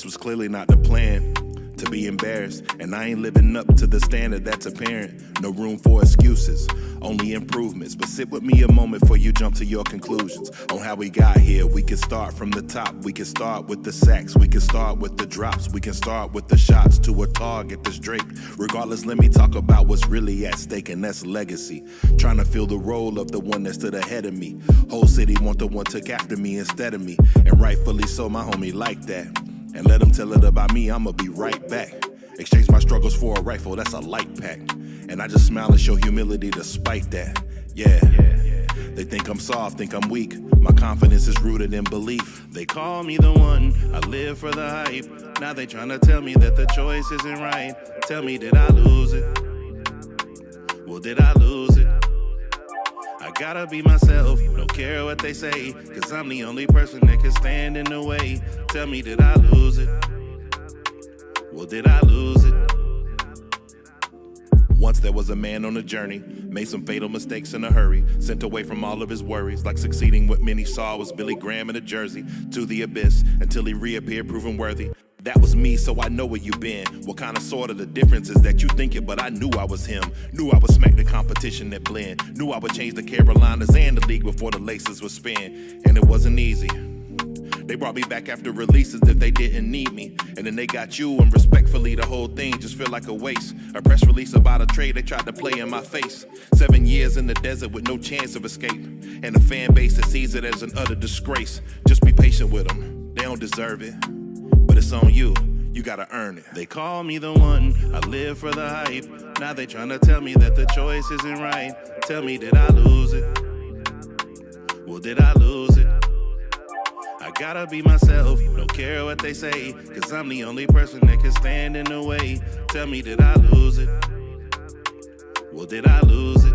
This was clearly not the plan. To be embarrassed, and I ain't living up to the standard that's apparent. No room for excuses, only improvements. But sit with me a moment before you jump to your conclusions on how we got here. We can start from the top, we can start with the sacks, we can start with the drops, we can start with the shots to a target that's draped. Regardless, let me talk about what's really at stake, and that's legacy. Trying to fill the role of the one that stood ahead of me. Whole city want the one took after me instead of me, and rightfully so, my homie like that. And let them tell it about me, I'ma be right back. Exchange my struggles for a rifle, that's a light pack. And I just smile and show humility despite that. Yeah. They think I'm soft, think I'm weak. My confidence is rooted in belief. They call me the one, I live for the hype. Now they tryna tell me that the choice isn't right. Tell me, did I lose it? Well, did I lose it? I gotta be myself, don't care what they say, cause I'm the only person that can stand in the way. Tell me, did I lose it? Well, did I lose it? Once there was a man on a journey, made some fatal mistakes in a hurry, sent away from all of his worries, like succeeding what many saw was Billy Graham in a jersey, to the abyss, until he reappeared proven worthy. That was me, so I know where you been. What kind of sort of the difference is that you think it, but I knew I was him. Knew I would smack the competition that blend. Knew I would change the Carolinas and the league before the laces would spin. And it wasn't easy. They brought me back after releases if they didn't need me. And then they got you, and respectfully the whole thing just feel like a waste. A press release about a trade they tried to play in my face. 7 years in the desert with no chance of escape. And a fan base that sees it as an utter disgrace. Just be patient with them, they don't deserve it. But it's on you, you gotta earn it. They call me the one, I live for the hype. Now they tryna tell me that the choice isn't right. Tell me, did I lose it? Well, did I lose it? I gotta be myself, don't care what they say, cause I'm the only person that can stand in the way. Tell me, did I lose it? Well, did I lose it?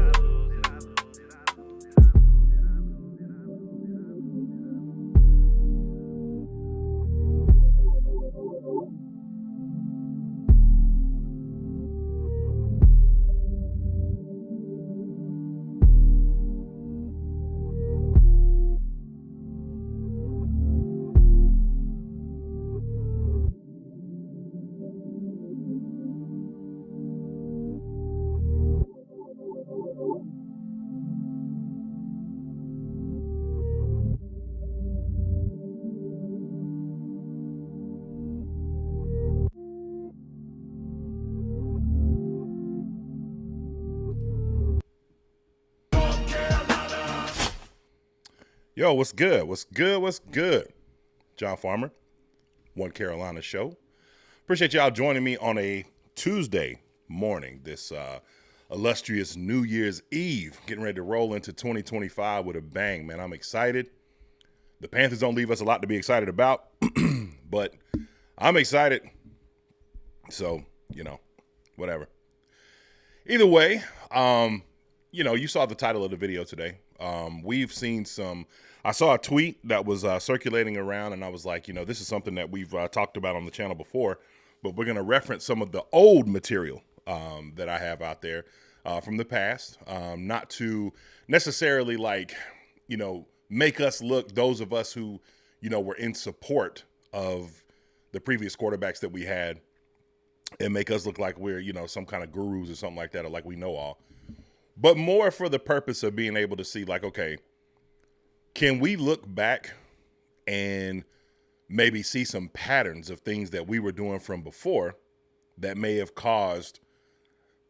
Yo, what's good? What's good? What's good? John Farmer, One Carolina Show. Appreciate y'all joining me on a Tuesday morning, this illustrious New Year's Eve, getting ready to roll into 2025 with a bang, man. I'm excited. The Panthers don't leave us a lot to be excited about, but I'm excited. So, whatever. Either way, you saw the title of the video today. We've seen I saw a tweet that was circulating around, and I was like, this is something that we've talked about on the channel before, but we're going to reference some of the old material that I have out there from the past, not to necessarily make us look, those of us who, were in support of the previous quarterbacks that we had, and make us look like we're, some kind of gurus or something like that, or like we know all. But more for the purpose of being able to see, okay, can we look back and maybe see some patterns of things that we were doing from before that may have caused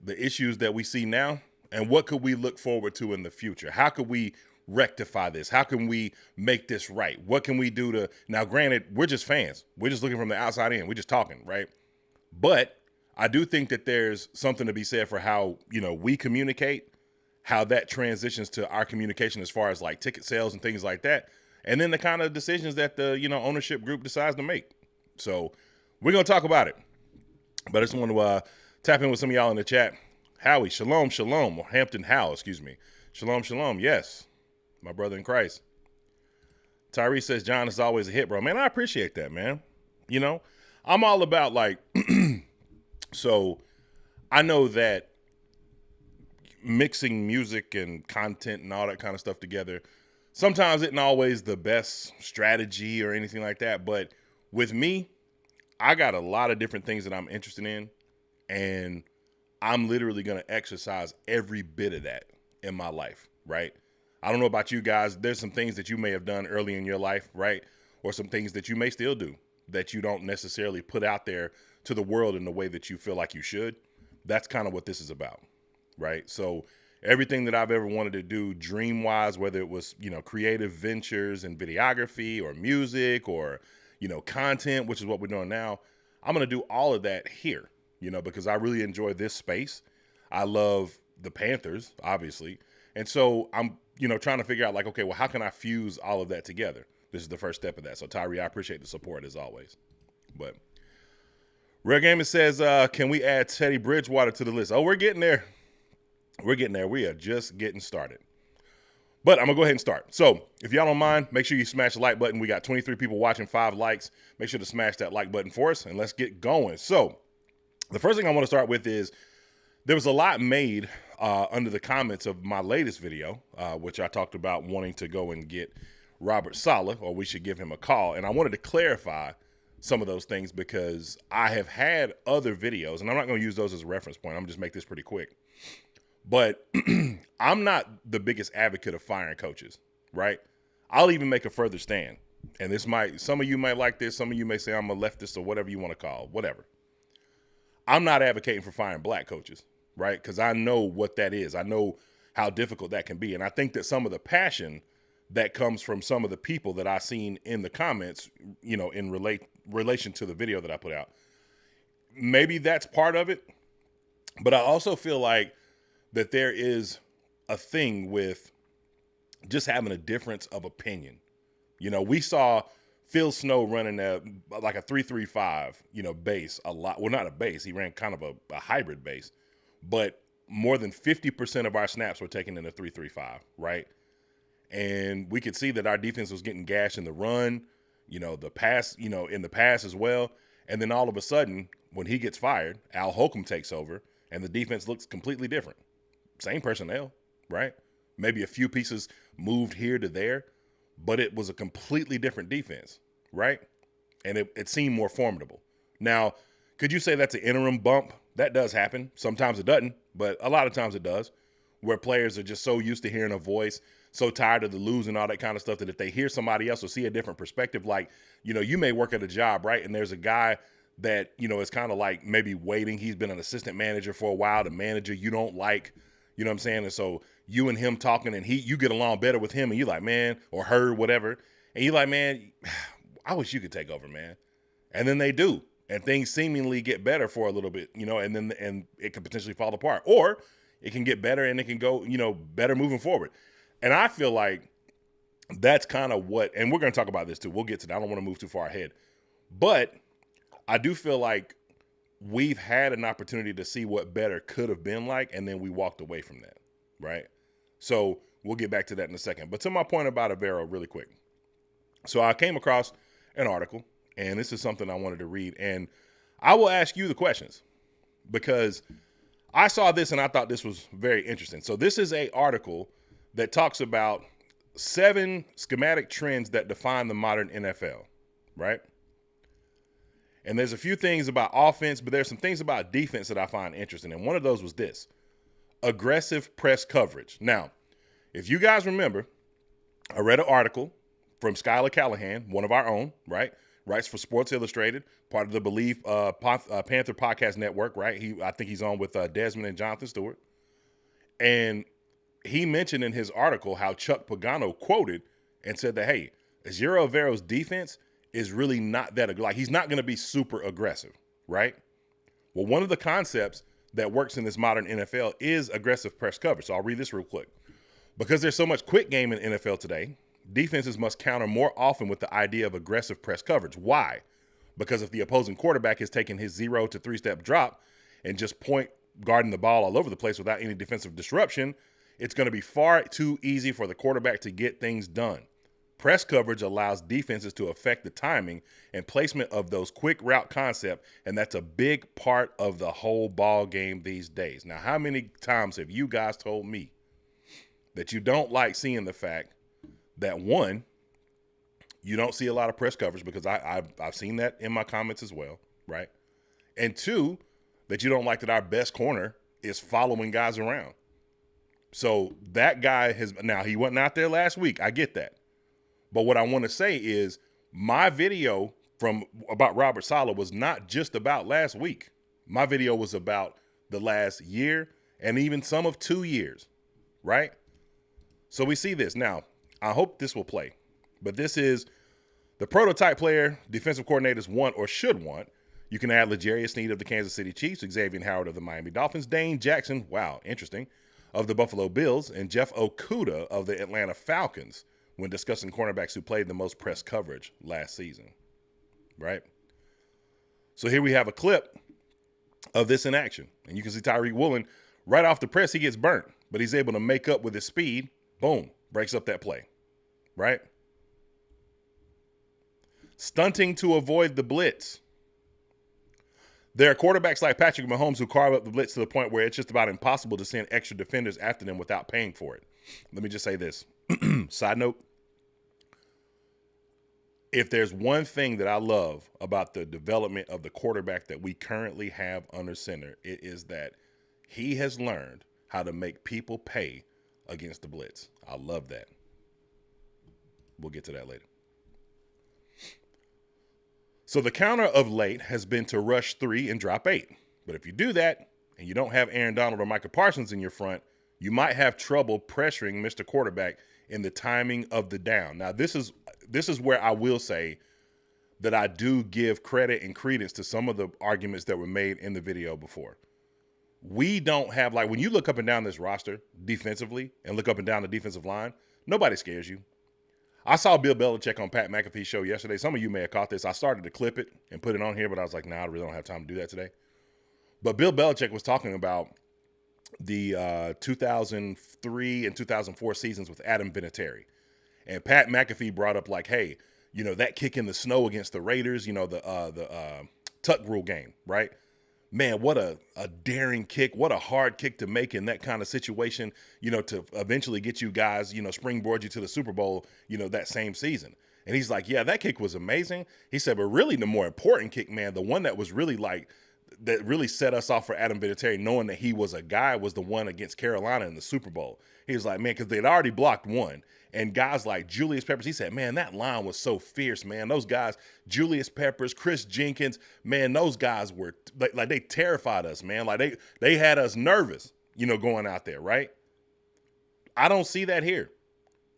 the issues that we see now? And what could we look forward to in the future? How could we rectify this? How can we make this right? What can we do to, now granted, we're just fans. We're just looking from the outside in. We're just talking, right? But I do think that there's something to be said for how, we communicate, how that transitions to our communication as far as ticket sales and things like that. And then the kind of decisions that the, ownership group decides to make. So we're going to talk about it. But I just want to tap in with some of y'all in the chat. Howie, shalom, shalom, or Hampton Howe, excuse me. Shalom, shalom. Yes, my brother in Christ. Tyree says, John is always a hit, bro. Man, I appreciate that, man. I'm all about so I know that mixing music and content and all that kind of stuff together, sometimes isn't always the best strategy or anything like that. But with me, I got a lot of different things that I'm interested in, and I'm literally going to exercise every bit of that in my life, right? I don't know about you guys. There's some things that you may have done early in your life, right? Or some things that you may still do that you don't necessarily put out there to the world in the way that you feel like you should. That's kind of what this is about, right? So everything that I've ever wanted to do dream-wise, whether it was, creative ventures and videography or music or, content, which is what we're doing now, I'm going to do all of that here, because I really enjoy this space. I love the Panthers, obviously. And so I'm, trying to figure out like, okay, well, how can I fuse all of that together? This is the first step of that. So Tyree, I appreciate the support as always. But Rare Gamer says, can we add Teddy Bridgewater to the list? Oh, we're getting there. We're getting there. We are just getting started. But I'm going to go ahead and start. So if y'all don't mind, make sure you smash the like button. We got 23 people watching, 5 likes. Make sure to smash that like button for us, and let's get going. So the first thing I want to start with is there was a lot made under the comments of my latest video, which I talked about wanting to go and get Robert Saleh, or we should give him a call. And I wanted to clarify some of those things because I have had other videos, and I'm not going to use those as a reference point. I'm going to just make this pretty quick. But I'm not the biggest advocate of firing coaches, right? I'll even make a further stand. And some of you might like this. Some of you may say I'm a leftist or whatever you want to call, whatever. I'm not advocating for firing black coaches, right? Because I know what that is. I know how difficult that can be. And I think that some of the passion that comes from some of the people that I've seen in the comments, in relation to the video that I put out, maybe that's part of it. But I also feel like that there is a thing with just having a difference of opinion. We saw Phil Snow running like a 3.35, base a lot. Well, not a base. He ran kind of a hybrid base. But more than 50% of our snaps were taken in a 3.35, right? And we could see that our defense was getting gashed in the run, the pass, in the pass as well. And then all of a sudden, when he gets fired, Al Holcomb takes over, and the defense looks completely different. Same personnel, right? Maybe a few pieces moved here to there, but it was a completely different defense, right? And it seemed more formidable. Now, could you say that's an interim bump? That does happen. Sometimes it doesn't, but a lot of times it does, where players are just so used to hearing a voice, so tired of the lose and all that kind of stuff, that if they hear somebody else or see a different perspective, like, you may work at a job, right? And there's a guy that, is kind of like maybe waiting. He's been an assistant manager for a while. The manager you don't like, you know what I'm saying? And so you and him talking, and you get along better with him, and you like, man, or her, whatever. And you like, man, I wish you could take over, man. And then they do. And things seemingly get better for a little bit, and it could potentially fall apart. Or it can get better and it can go, better moving forward. And I feel like that's kind of what, and we're going to talk about this too. We'll get to that. I don't want to move too far ahead. But I do feel like we've had an opportunity to see what better could have been like, and then we walked away from that, right? So we'll get back to that in a second. But to my point about Avero really quick. So I came across an article, and this is something I wanted to read. And I will ask you the questions because I saw this and I thought this was very interesting. So this is an article that talks about 7 schematic trends that define the modern NFL, right? And there's a few things about offense, but there's some things about defense that I find interesting. And one of those was this: aggressive press coverage. Now, if you guys remember, I read an article from Skylar Callahan, one of our own, right? Writes for Sports Illustrated, part of the Believe Panther Podcast Network, right? I think he's on with Desmond and Jonathan Stewart. And he mentioned in his article how Chuck Pagano quoted and said that, hey, Ejiro Avero's defense is really not that, like, he's not going to be super aggressive, right? Well, one of the concepts that works in this modern NFL is aggressive press coverage. So I'll read this real quick. Because there's so much quick game in NFL today, defenses must counter more often with the idea of aggressive press coverage. Why? Because if the opposing quarterback is taking his 0 to 3-step drop and just point guarding the ball all over the place without any defensive disruption, it's going to be far too easy for the quarterback to get things done. Press coverage allows defenses to affect the timing and placement of those quick route concept, and that's a big part of the whole ball game these days. Now, how many times have you guys told me that you don't like seeing the fact that, one, you don't see a lot of press coverage, because I've seen that in my comments as well, right? And two, that you don't like that our best corner is following guys around. So that guy now he wasn't out there last week. I get that. But what I want to say is my video about Robert Saleh was not just about last week. My video was about the last year and even some of 2 years, right? So we see this. Now, I hope this will play. But this is the prototype player defensive coordinators want or should want. You can add L'Jarius Sneed of the Kansas City Chiefs, Xavier Howard of the Miami Dolphins, Dane Jackson, wow, interesting, of the Buffalo Bills, and Jeff Okudah of the Atlanta Falcons when discussing cornerbacks who played the most press coverage last season, right? So here we have a clip of this in action. And you can see Tyreek Woolen, right off the press, he gets burnt, but he's able to make up with his speed. Boom, breaks up that play, right? Stunting to avoid the blitz. There are quarterbacks like Patrick Mahomes who carve up the blitz to the point where it's just about impossible to send extra defenders after them without paying for it. Let me just say this. Side note. If there's one thing that I love about the development of the quarterback that we currently have under center, it is that he has learned how to make people pay against the blitz. I love that. We'll get to that later. So the counter of late has been to rush 3 and drop 8. But if you do that and you don't have Aaron Donald or Micah Parsons in your front, you might have trouble pressuring Mr. Quarterback in the timing of the down. Now, this is where I will say that I do give credit and credence to some of the arguments that were made in the video before. We don't have, like, when you look up and down this roster defensively and look up and down the defensive line, nobody scares you. I saw Bill Belichick on Pat McAfee's show yesterday. Some of you may have caught this. I started to clip it and put it on here, but I was like, nah, I really don't have time to do that today. But Bill Belichick was talking about the 2003 and 2004 seasons with Adam Vinatieri. And Pat McAfee brought up, like, hey, you know, that kick in the snow against the Raiders, you know, the tuck rule game, right? Man, what a daring kick. What a hard kick to make in that kind of situation, you know, to eventually get you guys, you know, springboard you to the Super Bowl, you know, that same season. And he's like, yeah, that kick was amazing. He said, but really the more important kick, man, the one that was really like, that really set us off for Adam Vinatieri, knowing that he was a guy, was the one against Carolina in the Super Bowl. He was like, man, because they'd already blocked one. And guys like Julius Peppers, he said, man, that line was so fierce, man. Those guys, Julius Peppers, Chris Jenkins, man, those guys were, like they terrified us, man. Like they had us nervous, you know, going out there, right? I don't see that here.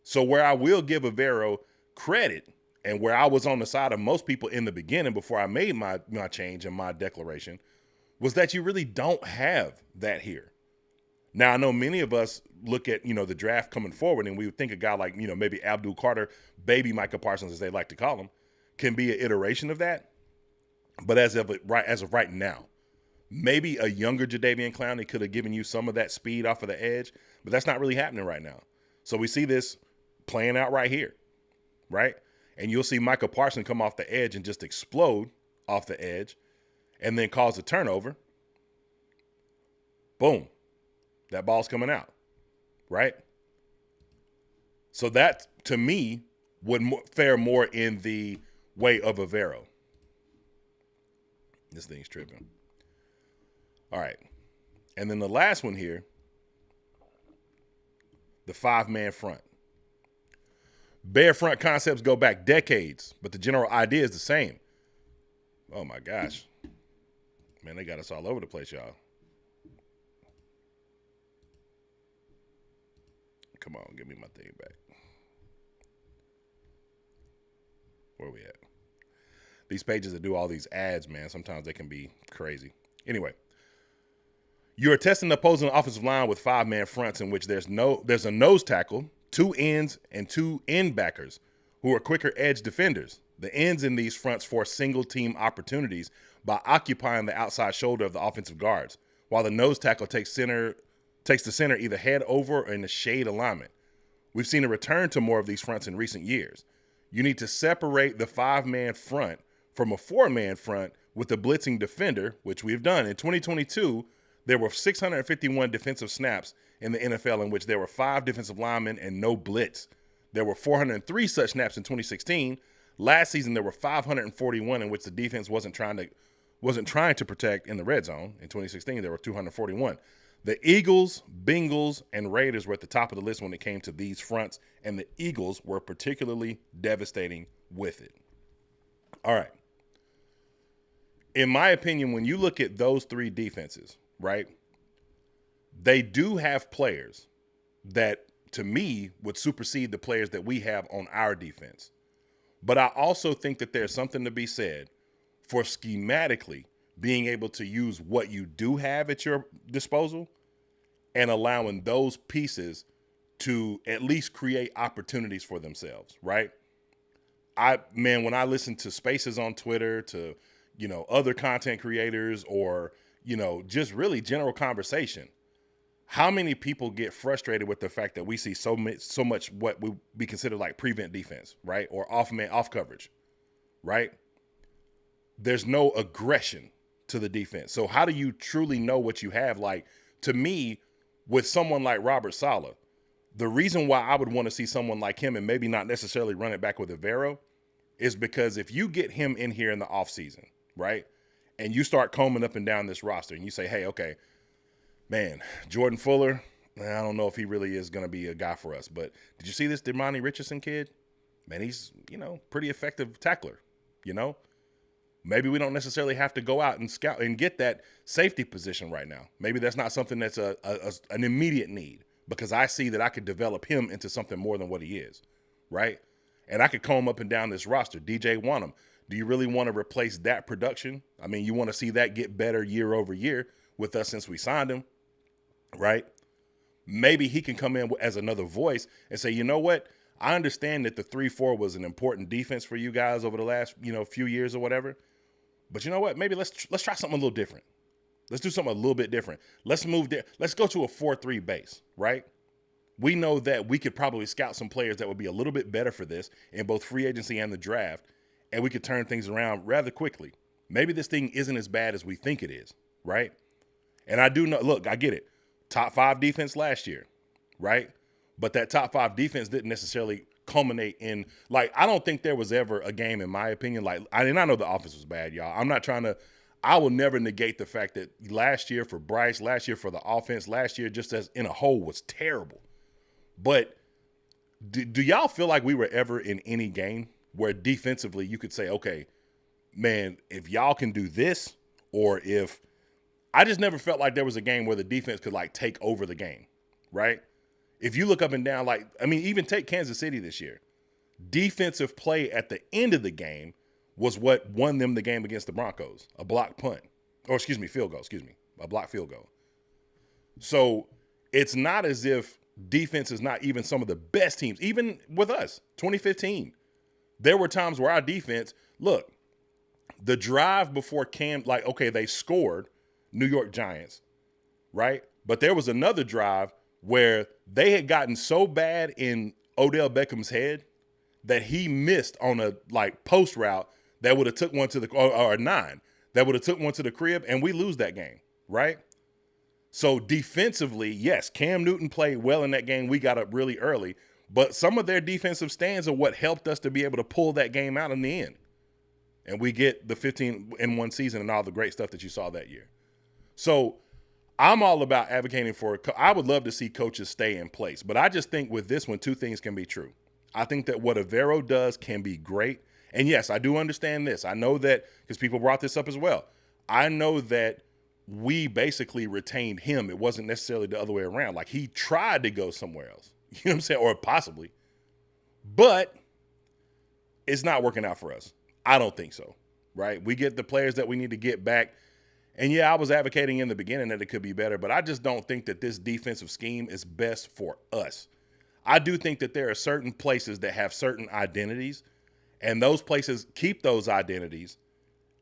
So where I will give Avero credit, and where I was on the side of most people in the beginning before I made my change and my declaration, was that you really don't have that here. Now, I know many of us look at, you know, the draft coming forward, and we would think a guy like, you know, maybe Abdul Carter, baby Micah Parsons, as they like to call him, can be an iteration of that. But as of right now, maybe a younger Jadeveon Clowney could have given you some of that speed off of the edge, but that's not really happening right now. So we see this playing out right here, right? And you'll see Micah Parsons come off the edge and just explode off the edge and then cause a turnover. Boom. That ball's coming out, right? So that, to me, would fare more in the way of Avero. This thing's tripping. All right. And then the last one here, the 5-man front. Bear front concepts go back decades, but the general idea is the same. Oh, my gosh. Man, they got us all over the place, y'all. Come on, give me my thing back. Where are we at? These pages that do all these ads, man, sometimes they can be crazy. Anyway, you are testing the opposing offensive line with 5-man fronts in which there's a nose tackle, 2 ends, and 2 end backers who are quicker edge defenders. The ends in these fronts force single-team opportunities by occupying the outside shoulder of the offensive guards, while the nose tackle takes the center either head over or in the shade alignment. We've seen a return to more of these fronts in recent years. You need to separate the 5-man front from a 4-man front with a blitzing defender, which we've done. In 2022, there were 651 defensive snaps in the NFL in which there were 5 defensive linemen and no blitz. There were 403 such snaps in 2016. Last season, there were 541 in which the defense wasn't trying to wasn't trying to protect in the red zone. In 2016, there were 241. The Eagles, Bengals, and Raiders were at the top of the list when it came to these fronts, and the Eagles were particularly devastating with it. All right. In my opinion, when you look at those three defenses, right, they do have players that, to me, would supersede the players that we have on our defense. But I also think that there's something to be said for schematically being able to use what you do have at your disposal and allowing those pieces to at least create opportunities for themselves, right? When I listen to spaces on Twitter, to, other content creators, or, just really general conversation, how many people get frustrated with the fact that we see so much what would be considered like prevent defense, right? Or off coverage, right? There's no aggression to the defense. So how do you truly know what you have? Like, to me, with someone like Robert Saleh, the reason why I would want to see someone like him and maybe not necessarily run it back with Evero is because if you get him in here in the offseason, right, and you start combing up and down this roster and you say, hey, okay, man, Jordan Fuller, I don't know if he really is going to be a guy for us. But did you see this Demani Richardson kid? Man, he's, pretty effective tackler, Maybe we don't necessarily have to go out and scout and get that safety position right now. Maybe that's not something that's an immediate need, because I see that I could develop him into something more than what he is, right? And I could comb up and down this roster. DJ Wanham, do you really want to replace that production? I mean, you want to see that get better year over year with us since we signed him, right? Maybe he can come in as another voice and say, you know what? I understand that the 3-4 was an important defense for you guys over the last, few years or whatever. But you know what? Maybe let's try something a little different. Let's do something a little bit different. Let's move there. Let's go to a 4-3 base, right? We know that we could probably scout some players that would be a little bit better for this in both free agency and the draft, and we could turn things around rather quickly. Maybe this thing isn't as bad as we think it is, right? And I do know, look, I get it. Top 5 defense last year, right? But that top 5 defense didn't necessarily culminate in, like, I don't think there was ever a game, in my opinion, like, I know the offense was bad, y'all. I will never negate the fact that last year for Bryce, last year for the offense, last year just as in a whole was terrible. But do y'all feel like we were ever in any game where defensively you could say, okay, man, if y'all can do this, or if I just never felt like there was a game where the defense could like take over the game, right? If you look up and down, even take Kansas City this year. Defensive play at the end of the game was what won them the game against the Broncos. A blocked punt. Field goal. A blocked field goal. So it's not as if defense is not even some of the best teams. Even with us, 2015, there were times where our defense, look, the drive before Cam, they scored, New York Giants, right? But there was another drive where they had gotten so bad in Odell Beckham's head that he missed on a post route that would have took one to the or a 9 that would have took one to the crib, and we lose that game, right? So defensively, yes, Cam Newton played well in that game. We got up really early, but some of their defensive stands are what helped us to be able to pull that game out in the end. And we get the 15-1 season and all the great stuff that you saw that year. So I'm all about advocating for I would love to see coaches stay in place. But I just think with this one, 2 things can be true. I think that what Evero does can be great. And yes, I do understand this. I know that, because people brought this up as well. I know that we basically retained him. It wasn't necessarily the other way around. Like, he tried to go somewhere else. You know what I'm saying? Or possibly. But it's not working out for us. I don't think so, right? We get the players that we need to get back. And yeah, I was advocating in the beginning that it could be better, but I just don't think that this defensive scheme is best for us. I do think that there are certain places that have certain identities, and those places keep those identities,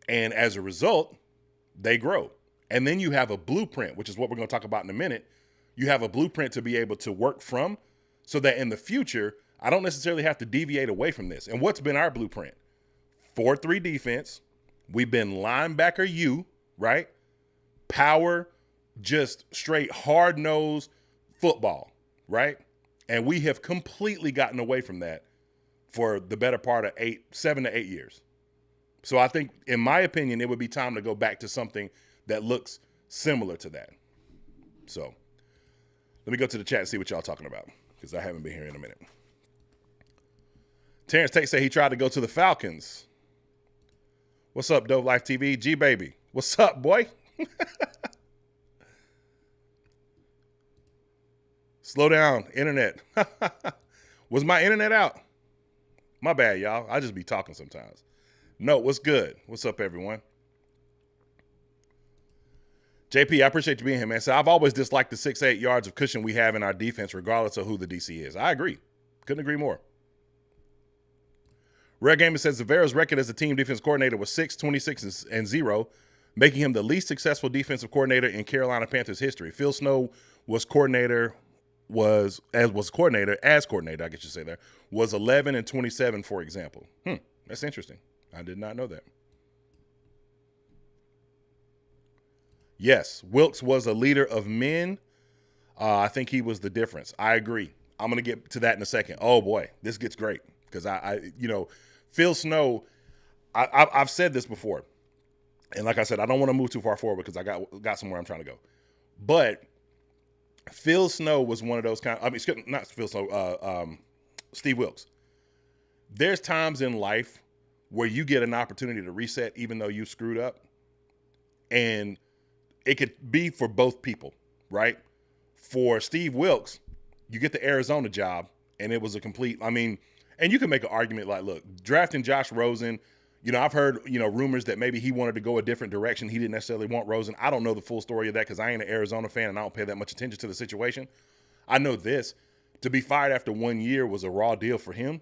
and as a result, they grow. And then you have a blueprint, which is what we're going to talk about in a minute. You have a blueprint to be able to work from, so that in the future, I don't necessarily have to deviate away from this. And what's been our blueprint? 4-3 defense. We've been linebacker U, right? Power, just straight hard-nosed football, right? And we have completely gotten away from that for the better part of 7 to 8 years. So I think, in my opinion, it would be time to go back to something that looks similar to that. So let me go to the chat and see what y'all talking about, because I haven't been here in a minute. Terrence Tate said he tried to go to the Falcons. What's up, Dope Life TV? G Baby. What's up, boy? Slow down, internet. Was my internet out? My bad, y'all. I just be talking sometimes. No, what's good? What's up, everyone? JP, I appreciate you being here, man. So I've always disliked the 6-8 yards of cushion we have in our defense, regardless of who the DC is. I agree. Couldn't agree more. Red Gamer says Zavera's record as a team defense coordinator was 6-26-0, making him the least successful defensive coordinator in Carolina Panthers history. Phil Snow was coordinator, I guess you say there, was 11-27, for example. That's interesting. I did not know that. Yes, Wilkes was a leader of men. I think he was the difference. I agree. I'm going to get to that in a second. Oh boy, this gets great because Phil Snow, I've said this before, and like I said, I don't want to move too far forward because I got somewhere I'm trying to go. But Phil Snow was one of those not Phil Snow, Steve Wilkes. There's times in life where you get an opportunity to reset even though you screwed up, and it could be for both people, right? For Steve Wilkes, you get the Arizona job, and it was a complete, and you can make an argument like, look, drafting Josh Rosen, I've heard, rumors that maybe he wanted to go a different direction. He didn't necessarily want Rosen. I don't know the full story of that because I ain't an Arizona fan and I don't pay that much attention to the situation. I know this. To be fired after 1 year was a raw deal for him.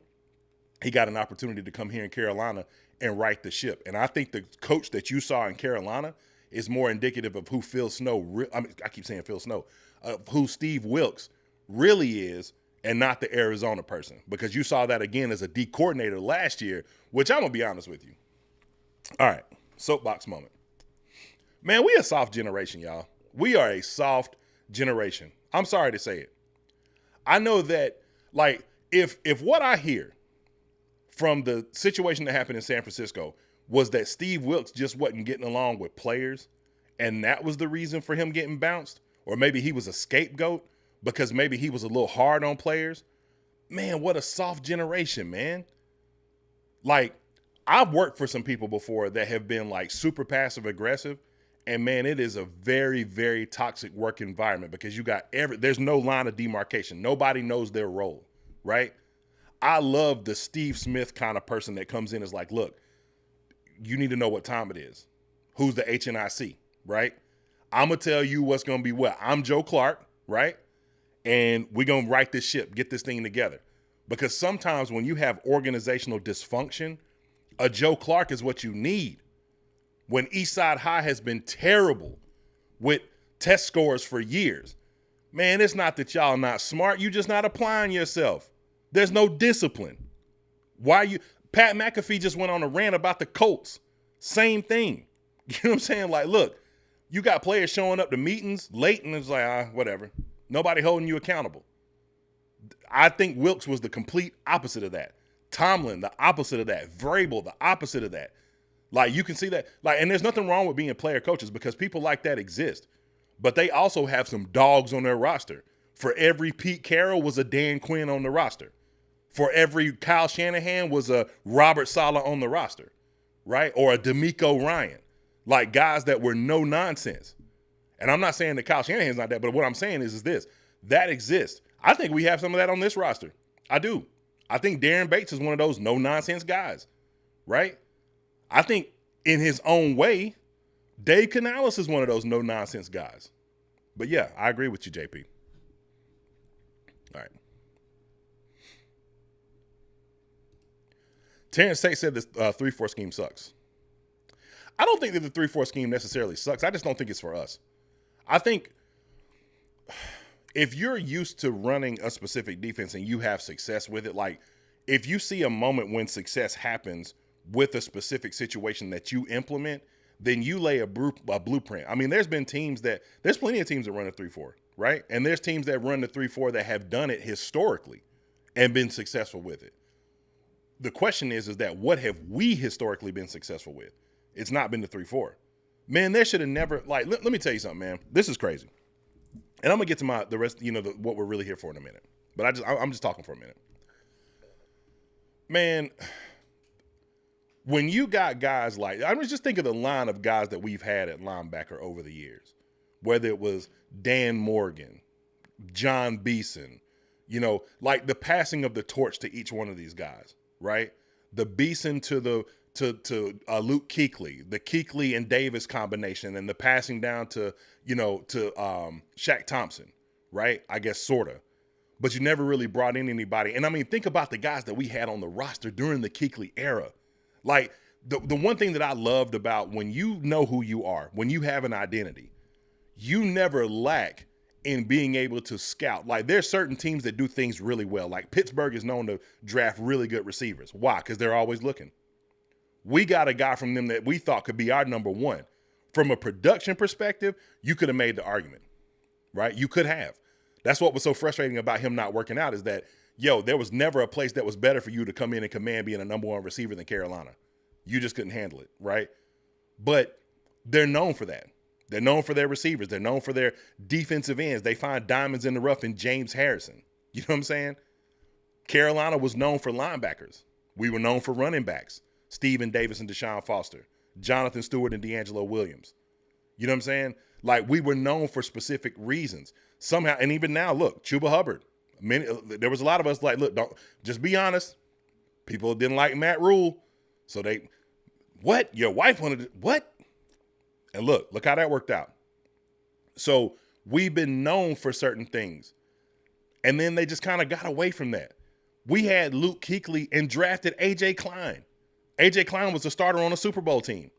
He got an opportunity to come here in Carolina and right the ship. And I think the coach that you saw in Carolina is more indicative of who Phil Snow, I keep saying Phil Snow, who Steve Wilkes really is, and not the Arizona person, because you saw that again as a D coordinator last year, which I'm going to be honest with you. All right, soapbox moment. Man, we a soft generation, y'all. We are a soft generation. I'm sorry to say it. I know that, if what I hear from the situation that happened in San Francisco was that Steve Wilkes just wasn't getting along with players, and that was the reason for him getting bounced, or maybe he was a scapegoat because maybe he was a little hard on players. Man, what a soft generation, man. I've worked for some people before that have been super passive aggressive, and man, it is a very, very toxic work environment because you got there's no line of demarcation. Nobody knows their role, right? I love the Steve Smith kind of person that comes in as look, you need to know what time it is. Who's the HNIC, right? I'm going to tell you what's going to be what. I'm Joe Clark, right? And we're going to right this ship, get this thing together. Because sometimes when you have organizational dysfunction, a Joe Clark is what you need. When Eastside High has been terrible with test scores for years, man, it's not that y'all not smart. You just not applying yourself. There's no discipline. Pat McAfee just went on a rant about the Colts. Same thing. You know what I'm saying? Look, you got players showing up to meetings late and it's whatever. Nobody holding you accountable. I think Wilkes was the complete opposite of that. Tomlin, the opposite of that. Vrabel, the opposite of that. You can see that. And there's nothing wrong with being player coaches because people like that exist. But they also have some dogs on their roster. For every Pete Carroll was a Dan Quinn on the roster. For every Kyle Shanahan was a Robert Saleh on the roster, right? Or a D'Amico Ryan. Guys that were no nonsense. And I'm not saying that Kyle Shanahan's not that, but what I'm saying is this. That exists. I think we have some of that on this roster. I do. I think Darren Bates is one of those no-nonsense guys, right? I think in his own way, Dave Canales is one of those no-nonsense guys. But yeah, I agree with you, JP. All right. Terrence Tate said this 3-4 scheme sucks. I don't think that the 3-4 scheme necessarily sucks. I just don't think it's for us. I think if you're used to running a specific defense and you have success with it, if you see a moment when success happens with a specific situation that you implement, then you lay a blueprint. There's plenty of teams that run a 3-4, right? And there's teams that run the 3-4 that have done it historically and been successful with it. the question is that what have we historically been successful with? It's not been the 3-4. Man, there should have never, like, let me tell you something, man. This is crazy. And I'm going to get to the rest, what we're really here for in a minute. But I'm just talking for a minute. Man, when you got guys like, I mean, just think of the line of guys that we've had at linebacker over the years, whether it was Dan Morgan, John Beeson, like the passing of the torch to each one of these guys, right? The Beeson to Luke Kuechly, the Kuechly and Davis combination, and the passing down to Shaq Thompson, right? I guess sorta. But you never really brought in anybody. And I mean, think about the guys that we had on the roster during the Kuechly era. Like the one thing that I loved about when you know who you are, when you have an identity, you never lack in being able to scout. Like there's certain teams that do things really well. Like Pittsburgh is known to draft really good receivers. Why? Because they're always looking. We got a guy from them that we thought could be our number one. From a production perspective, you could have made the argument, right? You could have. That's what was so frustrating about him not working out is that, there was never a place that was better for you to come in and command being a number one receiver than Carolina. You just couldn't handle it, right? But they're known for that. They're known for their receivers. They're known for their defensive ends. They find diamonds in the rough in James Harrison. You know what I'm saying? Carolina was known for linebackers. We were known for running backs. Stephen Davis and Deshaun Foster. Jonathan Stewart and D'Angelo Williams. You know what I'm saying? Like we were known for specific reasons. Somehow, and even now, look, Chuba Hubbard. There was a lot of us like, look, don't just be honest. People didn't like Matt Rule. So what? Your wife wanted to, what? And look how that worked out. So we've been known for certain things. And then they just kind of got away from that. We had Luke Kuechly and drafted A.J. Klein. A.J. Klein was a starter on a Super Bowl team.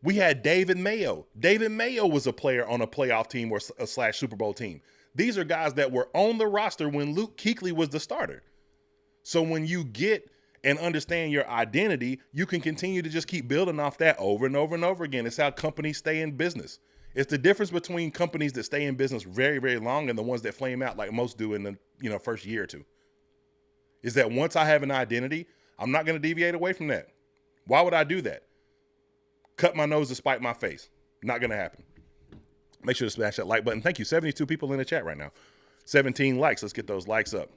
We had David Mayo. David Mayo was a player on a playoff team or / Super Bowl team. These are guys that were on the roster when Luke Kuechly was the starter. So when you get and understand your identity, you can continue to just keep building off that over and over and over again. It's how companies stay in business. It's the difference between companies that stay in business very, very long and the ones that flame out like most do in the first year or two. Is that once I have an identity, I'm not going to deviate away from that. Why would I do that? Cut my nose to spite my face. Not going to happen. Make sure to smash that like button. Thank you. 72 people in the chat right now. 17 likes. Let's get those likes up.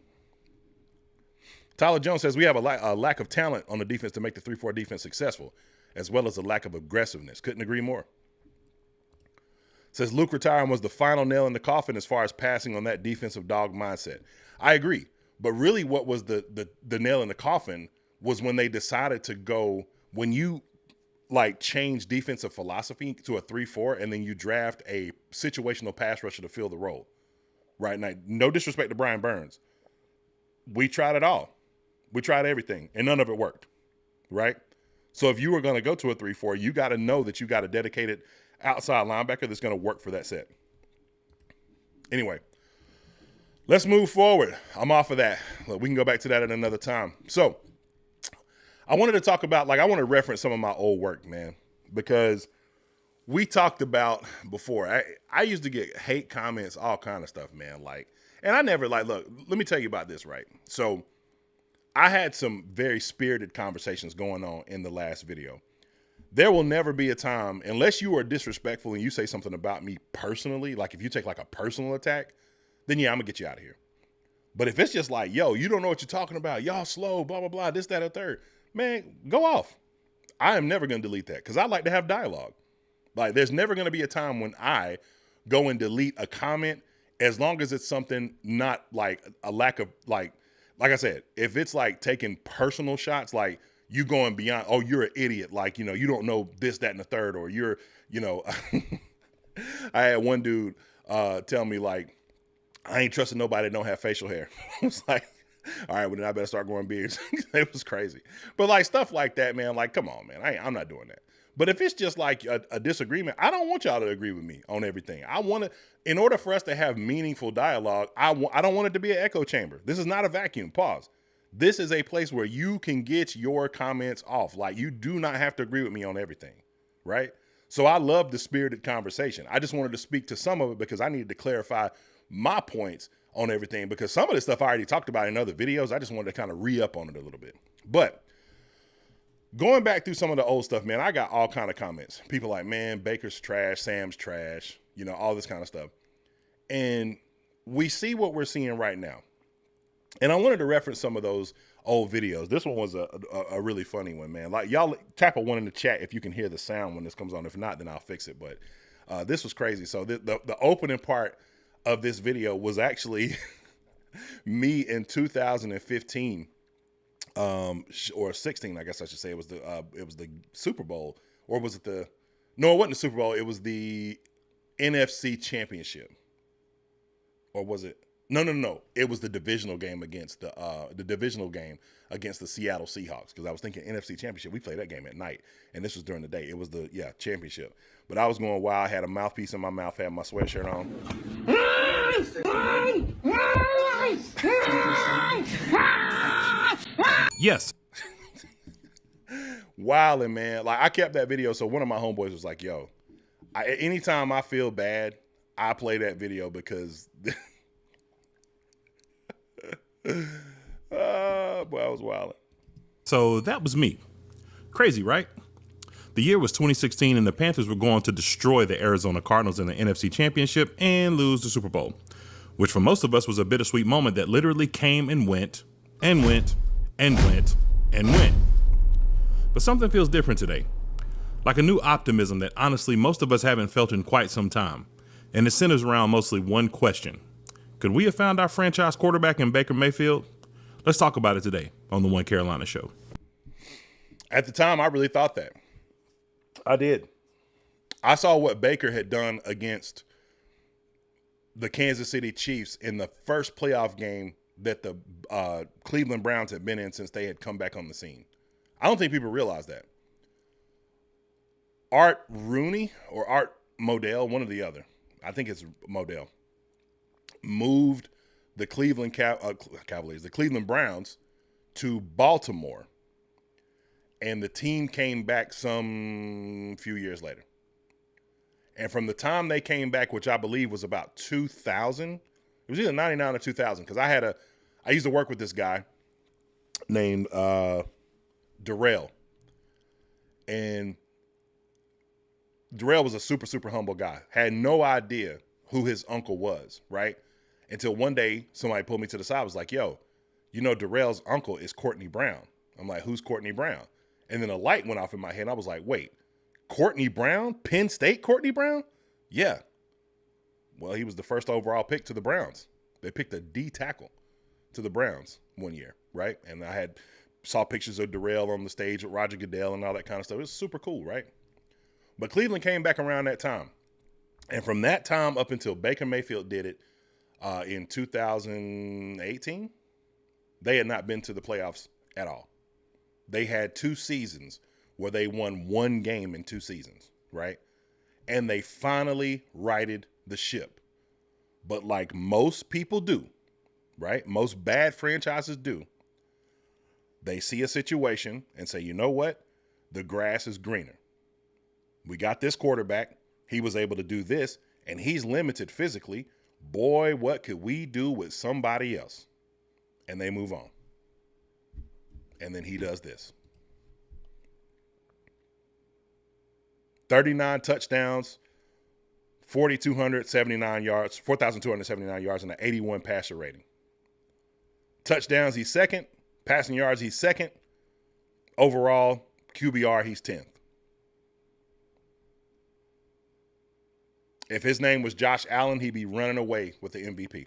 Tyler Jones says we have a lack of talent on the defense to make the 3-4 defense successful, as well as a lack of aggressiveness. Couldn't agree more. Says Luke retiring was the final nail in the coffin as far as passing on that defensive dog mindset. I agree. But really what was the nail in the coffin was when they decided to go, when you change defensive philosophy to a 3-4 and then you draft a situational pass rusher to fill the role. Right now, no disrespect to Brian Burns. We tried it all. We tried everything, and none of it worked, right? So if you were going to go to a 3-4, you got to know that you got a dedicated outside linebacker that's going to work for that set. Anyway, let's move forward. I'm off of that. Look, we can go back to that at another time. So I wanted to talk about, I want to reference some of my old work, man, because we talked about before. I used to get hate comments, all kind of stuff, man. And I never look, let me tell you about this, right? So I had some very spirited conversations going on in the last video. There will never be a time, unless you are disrespectful and you say something about me personally, like if you take a personal attack, then yeah, I'm gonna get you out of here. But if it's just yo, you don't know what you're talking about, y'all slow, blah, blah, blah, this, that, or third, man, go off. I am never gonna delete that because I like to have dialogue. There's never gonna be a time when I go and delete a comment as long as it's something not a lack of like I said, if it's taking personal shots, you going beyond, oh, you're an idiot. You don't know this, that, and the third, or you're, I had one dude tell me I ain't trusting nobody that don't have facial hair. I was all right, well then I better start growing beards. It was crazy. But stuff like that, man, come on, man, I'm not doing that. But if it's just a disagreement, I don't want y'all to agree with me on everything. I want to, in order for us to have meaningful dialogue, I don't want it to be an echo chamber. This is not a vacuum. Pause. This is a place where you can get your comments off. You do not have to agree with me on everything, right? So I love the spirited conversation. I just wanted to speak to some of it because I needed to clarify my points on everything because some of the stuff I already talked about in other videos. I just wanted to kind of re-up on it a little bit. But going back through some of the old stuff, man, I got all kind of comments. People like, man, Baker's trash, Sam's trash, all this kind of stuff. And we see what we're seeing right now. And I wanted to reference some of those old videos. This one was a really funny one, man. Like, y'all tap a one in the chat if you can hear the sound when this comes on. If not, then I'll fix it. But this was crazy. So the opening part of this video was actually me in 2015 or 16, I guess I should say. It was the Super Bowl, or was it no, it wasn't the Super Bowl. It was the NFC Championship. Or was it? No. It was the divisional game against the Seattle Seahawks. Because I was thinking NFC Championship. We played that game at night, and this was during the day. It was the championship. But I was going wild. I had a mouthpiece in my mouth. Had my sweatshirt on. Yes. Wilding, man. Like, I kept that video. So one of my homeboys was like, "Yo, anytime I feel bad, I play that video because." Boy, I was wilding. So that was me. Crazy, right? The year was 2016, and the Panthers were going to destroy the Arizona Cardinals in the NFC Championship and lose the Super Bowl, which for most of us was a bittersweet moment that literally came and went and went and went and went. But something feels different today, like a new optimism that honestly most of us haven't felt in quite some time, and it centers around mostly one question. Could we have found our franchise quarterback in Baker Mayfield? Let's talk about it today on the One Carolina Show. At the time, I really thought that. I did. I saw what Baker had done against the Kansas City Chiefs in the first playoff game that the Cleveland Browns had been in since they had come back on the scene. I don't think people realize that. Art Rooney or Art Modell, one or the other, I think it's Modell, moved the Cleveland Cavaliers, the Cleveland Browns, to Baltimore. And the team came back some few years later. And from the time they came back, which I believe was about 2000, it was either 99 or 2000, because I used to work with this guy named Darrell. And Darrell was a super, super humble guy. Had no idea who his uncle was, right? Until one day, somebody pulled me to the side, was like, "Yo, Darrell's uncle is Courtney Brown." I'm like, "Who's Courtney Brown?" And then a light went off in my head. I was like, "Wait, Courtney Brown? Penn State Courtney Brown?" Yeah. Well, he was the first overall pick to the Browns. They picked a D tackle to the Browns one year, right? And I saw pictures of Darrell on the stage with Roger Goodell and all that kind of stuff. It was super cool, right? But Cleveland came back around that time. And from that time up until Baker Mayfield did it in 2018, they had not been to the playoffs at all. They had 2 seasons where they won 1 game in 2 seasons, right? And they finally righted the ship. But like most people do, right? Most bad franchises do. They see a situation and say, "You know what? The grass is greener. We got this quarterback. He was able to do this, and he's limited physically. Boy, what could we do with somebody else?" And they move on. And then he does this. 39 touchdowns, 4,279 yards, 4,279 yards, and an 81 passer rating. Touchdowns, he's second. Passing yards, he's second. Overall, QBR, he's 10th. If his name was Josh Allen, he'd be running away with the MVP.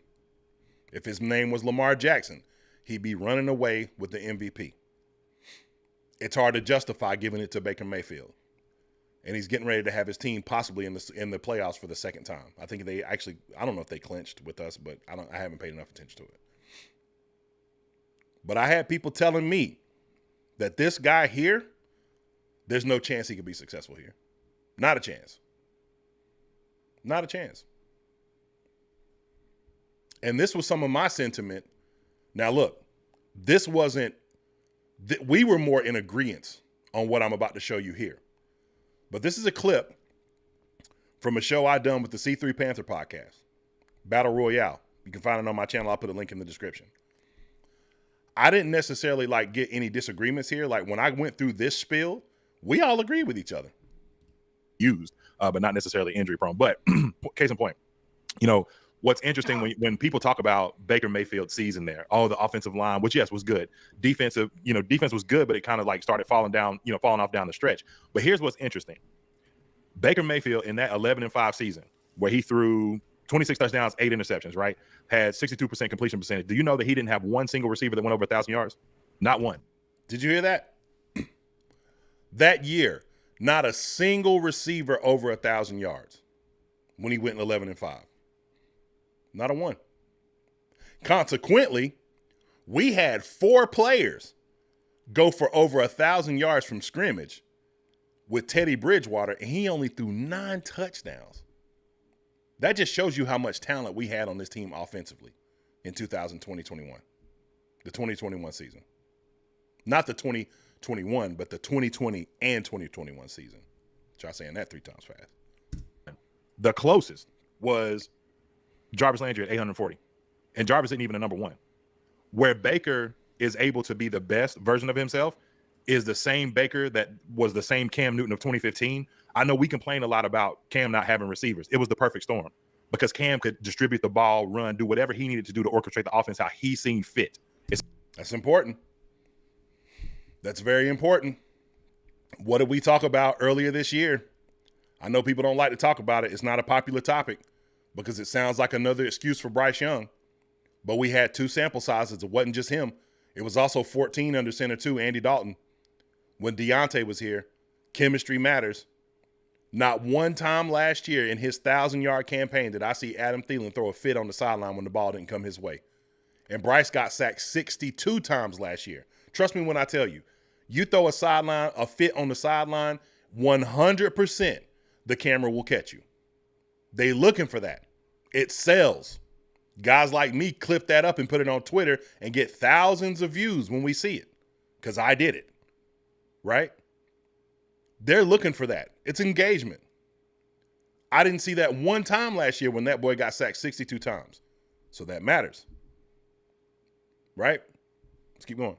If his name was Lamar Jackson, he'd be running away with the MVP. It's hard to justify giving it to Baker Mayfield. And he's getting ready to have his team possibly in the playoffs for the second time. I think I don't know if they clinched with us, but I haven't paid enough attention to it. But I had people telling me that this guy here, there's no chance he could be successful here. Not a chance. Not a chance. And this was some of my sentiment. Now, look, we were more in agreement on what I'm about to show you here. But this is a clip from a show I done with the C3 Panther podcast, Battle Royale. You can find it on my channel. I'll put a link in the description. I didn't necessarily like get any disagreements here. Like when I went through this spiel, we all agreed with each other. Used, but not necessarily injury prone. But case in point, what's interesting when people talk about Baker Mayfield's season there, the offensive line, which yes was good, defense was good, but it kind of like started falling off down the stretch. But here's what's interesting: Baker Mayfield in that 11-5 season, where he threw 26 touchdowns, 8 interceptions, right, had 62% completion percentage. Do you know that he didn't have one single receiver that went over 1,000 yards? Not one. Did you hear that? That year, not a single receiver over 1,000 yards when he went 11-5. Not a one. Consequently, we had 4 players go for over 1,000 yards from scrimmage with Teddy Bridgewater, and he only threw 9 touchdowns. That just shows you how much talent we had on this team offensively in 2020-21, the 2021 season. Not the 2021, but the 2020 and 2021 season. Try saying that 3 times fast. The closest was Jarvis Landry at 840. And Jarvis isn't even a number 1. Where Baker is able to be the best version of himself is the same Baker that was the same Cam Newton of 2015. I know we complain a lot about Cam not having receivers. It was the perfect storm because Cam could distribute the ball, run, do whatever he needed to do to orchestrate the offense how he seen fit. That's important. That's very important. What did we talk about earlier this year? I know people don't like to talk about it. It's not a popular topic because it sounds like another excuse for Bryce Young. But we had 2 sample sizes. It wasn't just him. It was also 14 under center too, Andy Dalton. When Deontay was here, chemistry matters. Not one time last year in his 1,000-yard campaign did I see Adam Thielen throw a fit on the sideline when the ball didn't come his way. And Bryce got sacked 62 times last year. Trust me when I tell you, you throw a fit on the sideline, 100% the camera will catch you. They looking for that. It sells. Guys like me clip that up and put it on Twitter and get thousands of views when we see it because I did it, right? They're looking for that. It's engagement. I didn't see that one time last year when that boy got sacked 62 times. So that matters, right? Let's keep going.